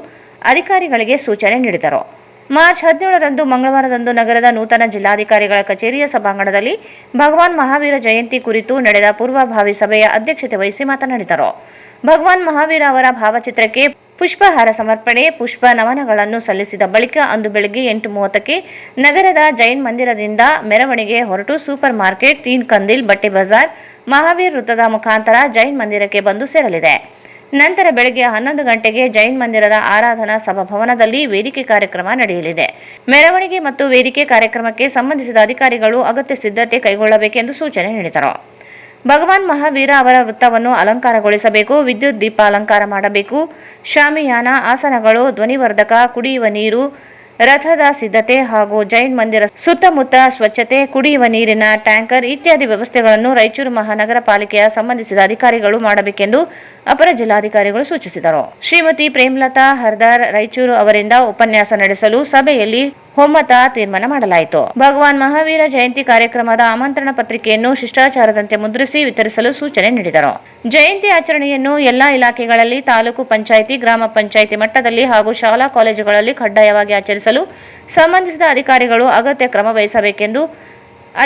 ಅಧಿಕಾರಿಗಳಿಗೆ ಸೂಚನೆ ನೀಡಿದರು. ಮಾರ್ಚ್ 17ರಂದು ಮಂಗಳವಾರದಂದು ನಗರದ ನೂತನ ಜಿಲ್ಲಾಧಿಕಾರಿಗಳ ಕಚೇರಿಯ ಸಭಾಂಗಣದಲ್ಲಿ ಭಗವಾನ್ ಮಹಾವೀರ ಜಯಂತಿ ಕುರಿತು ನಡೆದ ಪೂರ್ವಭಾವಿ ಸಭೆಯ ಅಧ್ಯಕ್ಷತೆ ವಹಿಸಿ ಮಾತನಾಡಿದರು. ಭಗವಾನ್ ಮಹಾವೀರ ಅವರ ಭಾವಚಿತ್ರಕ್ಕೆ ಪುಷ್ಪಹಾರ ಸಮರ್ಪಣೆ, ಪುಷ್ಪ ನಮನಗಳನ್ನು ಸಲ್ಲಿಸಿದ ಬಳಿಕ ಅಂದು ಬೆಳಗ್ಗೆ 8:30ಕ್ಕೆ ನಗರದ ಜೈನ್ ಮಂದಿರದಿಂದ ಮೆರವಣಿಗೆ ಹೊರಟು ಸೂಪರ್ ಮಾರ್ಕೆಟ್, ತೀನ್ ಕಂದಿಲ್, ಬಟ್ಟೆ ಬಜಾರ್, ಮಹಾವೀರ್ ವೃತ್ತದ ಮುಖಾಂತರ ಜೈನ್ ಮಂದಿರಕ್ಕೆ ಬಂದು ಸೇರಲಿದೆ. ನಂತರ ಬೆಳಗ್ಗೆ 11 ಗಂಟೆಗೆ ಜೈನ್ ಮಂದಿರದ ಆರಾಧನಾ ಸಭಾಭವನದಲ್ಲಿ ವೇದಿಕೆ ಕಾರ್ಯಕ್ರಮ ನಡೆಯಲಿದೆ. ಮೆರವಣಿಗೆ ಮತ್ತು ವೇದಿಕೆ ಕಾರ್ಯಕ್ರಮಕ್ಕೆ ಸಂಬಂಧಿಸಿದ ಅಧಿಕಾರಿಗಳು ಅಗತ್ಯ ಸಿದ್ಧತೆ ಕೈಗೊಳ್ಳಬೇಕೆಂದು ಸೂಚನೆ ನೀಡಿದರು. ಭಗವಾನ್ ಮಹಾವೀರ ಅವರ ವೃತ್ತವನ್ನು ಅಲಂಕಾರಗೊಳಿಸಬೇಕು, ವಿದ್ಯುತ್ ದೀಪ ಅಲಂಕಾರ ಮಾಡಬೇಕು, ಶಾಮಿಯಾನ, ಆಸನಗಳು, ಧ್ವನಿವರ್ಧಕ, ಕುಡಿಯುವ ನೀರು, ರಥದ ಸಿದ್ಧತೆ ಹಾಗೂ ಜೈನ್ ಮಂದಿರ ಸುತ್ತಮುತ್ತ ಸ್ವಚ್ಛತೆ, ಕುಡಿಯುವ ನೀರಿನ ಟ್ಯಾಂಕರ್ ಇತ್ಯಾದಿ ವ್ಯವಸ್ಥೆಗಳನ್ನು ರಾಯಚೂರು ಮಹಾನಗರ ಪಾಲಿಕೆಯ ಸಂಬಂಧಿಸಿದ ಅಧಿಕಾರಿಗಳು ಮಾಡಬೇಕೆಂದು ಅಪರ ಜಿಲ್ಲಾಧಿಕಾರಿಗಳು ಸೂಚಿಸಿದರು. ಶ್ರೀಮತಿ ಪ್ರೇಮಲತಾ ಹರ್ದಾರ್ ರಾಯಚೂರು ಅವರಿಂದ ಉಪನ್ಯಾಸ ನಡೆಸಲು ಸಭೆಯಲ್ಲಿ ಒಮ್ಮತ ತೀರ್ಮಾನ ಮಾಡಲಾಯಿತು. ಭಗವಾನ್ ಮಹಾವೀರ ಜಯಂತಿ ಕಾರ್ಯಕ್ರಮದ ಆಮಂತ್ರಣ ಪತ್ರಿಕೆಯನ್ನು ಶಿಷ್ಟಾಚಾರದಂತೆ ಮುದ್ರಿಸಿ ವಿತರಿಸಲು ಸೂಚನೆ ನೀಡಿದರು. ಜಯಂತಿ ಆಚರಣೆಯನ್ನು ಎಲ್ಲಾ ಇಲಾಖೆಗಳಲ್ಲಿ, ತಾಲೂಕು ಪಂಚಾಯಿತಿ, ಗ್ರಾಮ ಪಂಚಾಯಿತಿ ಮಟ್ಟದಲ್ಲಿ ಹಾಗೂ ಶಾಲಾ ಕಾಲೇಜುಗಳಲ್ಲಿ ಕಡ್ಡಾಯವಾಗಿ ಆಚರಿಸಲು ಸಂಬಂಧಿಸಿದ ಅಧಿಕಾರಿಗಳು ಅಗತ್ಯ ಕ್ರಮ ವಹಿಸಬೇಕೆಂದು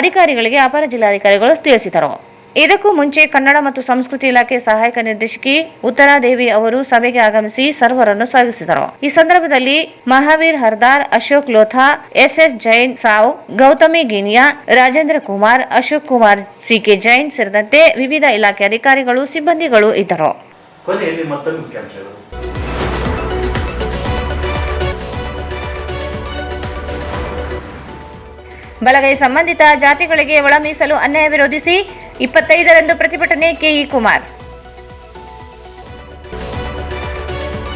ಅಧಿಕಾರಿಗಳಿಗೆ ಅಪರ ಜಿಲ್ಲಾಧಿಕಾರಿಗಳು ತಿಳಿಸಿದರು. ಇದಕ್ಕೂ ಮುಂಚೆ ಕನ್ನಡ ಮತ್ತು ಸಂಸ್ಕೃತಿ ಇಲಾಖೆ ಸಹಾಯಕ ನಿರ್ದೇಶಕಿ ಉತ್ತರಾದೇವಿ ಅವರು ಸಭೆಗೆ ಆಗಮಿಸಿ ಸರ್ವರನ್ನು ಸ್ವಾಗತಿಸಿದರು. ಈ ಸಂದರ್ಭದಲ್ಲಿ ಮಹಾವೀರ್ ಹರ್ದಾರ್, ಅಶೋಕ್ ಲೋಥಾ, ಎಸ್ಎಸ್ ಜೈನ್ ಸಾವ್, ಗೌತಮಿ ಗಿನಿಯಾ, ರಾಜೇಂದ್ರ ಕುಮಾರ್, ಅಶೋಕ್ ಕುಮಾರ್ ಸಿಕೆ ಜೈನ್ ಸೇರಿದಂತೆ ವಿವಿಧ ಇಲಾಖೆ ಅಧಿಕಾರಿಗಳು, ಸಿಬ್ಬಂದಿಗಳು ಇದ್ದರು. ಕೊನೆಯಲ್ಲಿ ಮತ್ತೊಂದು ಮುಖ್ಯಾಂಶಗಳು. ಬಲಗೈ ಸಂಬಂಧಿತ ಜಾತಿಗಳಿಗೆ ಒಳ ಮೀಸಲು ಅನ್ಯಾಯ ವಿರೋಧಿಸಿ 25ರಂದು ಪ್ರತಿಭಟನೆ, ಕೆಇ ಕುಮಾರ್.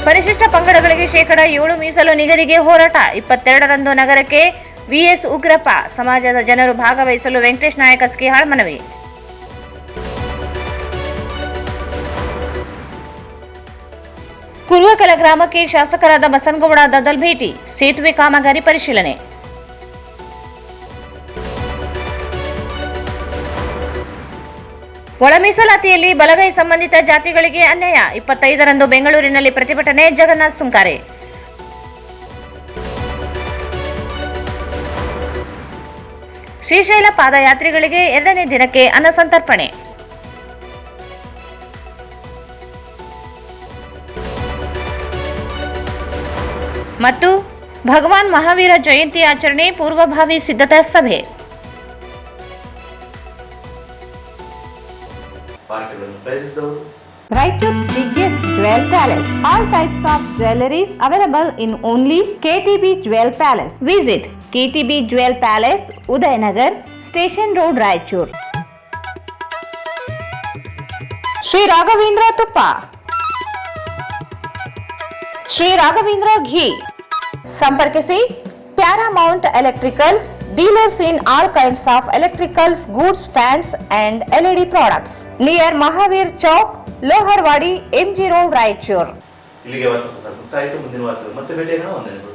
ಪರಿಶಿಷ್ಟ ಪಂಗಡಗಳಿಗೆ ಶೇಕಡಾ 7 ಮೀಸಲು ನಿಗದಿಗೆ ಹೋರಾಟ, 22ರಂದು ನಗರಕ್ಕೆ ವಿಎಸ್ ಉಗ್ರಪ್ಪ. ಸಮಾಜದ ಜನರು ಭಾಗವಹಿಸಲು ವೆಂಕಟೇಶ್ ನಾಯಕ ಸ್ಕಿಹಾಳ್ ಮನವಿ. ಕುರುವಕಲ ಗ್ರಾಮಕ್ಕೆ ಶಾಸಕರಾದ ಬಸನಗೌಡ ದದ್ದಲ್ ಭೇಟಿ, ಸೇತುವೆ ಕಾಮಗಾರಿ ಪರಿಶೀಲನೆ. ಒಳ ಮೀಸಲಾತಿಯಲ್ಲಿ ಬಲಗೈ ಸಂಬಂಧಿತ ಜಾತಿಗಳಿಗೆ ಅನ್ಯಾಯ, 25ರಂದು ಬೆಂಗಳೂರಿನಲ್ಲಿ ಪ್ರತಿಭಟನೆ, ಜಗನ್ನಾಥ್ ಸುಂಕಾರೆ. ಶ್ರೀಶೈಲ ಪಾದಯಾತ್ರಿಗಳಿಗೆ 2ನೇ ದಿನಕ್ಕೆ ಅನ್ನ ಸಂತರ್ಪಣೆ. ಮತ್ತು ಭಗವಾನ್ ಮಹಾವೀರ ಜಯಂತಿ ಆಚರಣೆ ಪೂರ್ವಭಾವಿ ಸಿದ್ಧತಾ ಸಭೆ. ಪಾಠಗಳನ್ನು ಪ್ರಯತ್ನಿಸಿದವರು Raichur's biggest jewel palace. All types of jewelries available in only KTB Jewel Palace. Visit KTB Jewel Palace, Udayanagar, Station Road, Raichur. Shri Raghavendra ತುಪ್ಪ, ಶ್ರೀ ರಾಘವೇಂದ್ರ ಘೀ. ಸಂಪರ್ಕಿಸಿ Paramount electricals, dealers in all kinds of electricals goods, fans and LED products, near Mahavir Chowk, Loharwadi, MG road, Raichur. ಇಲ್ಲಿಗೆ ವಾರ್ತೆ ಮುಕ್ತಾಯಿತು. ಮುಂದಿನ ವಾರ್ತೆ ಮತ್ತೆ ಭೇಟಿಯಾಗೋಣ. ವಂದನೆಗಳು.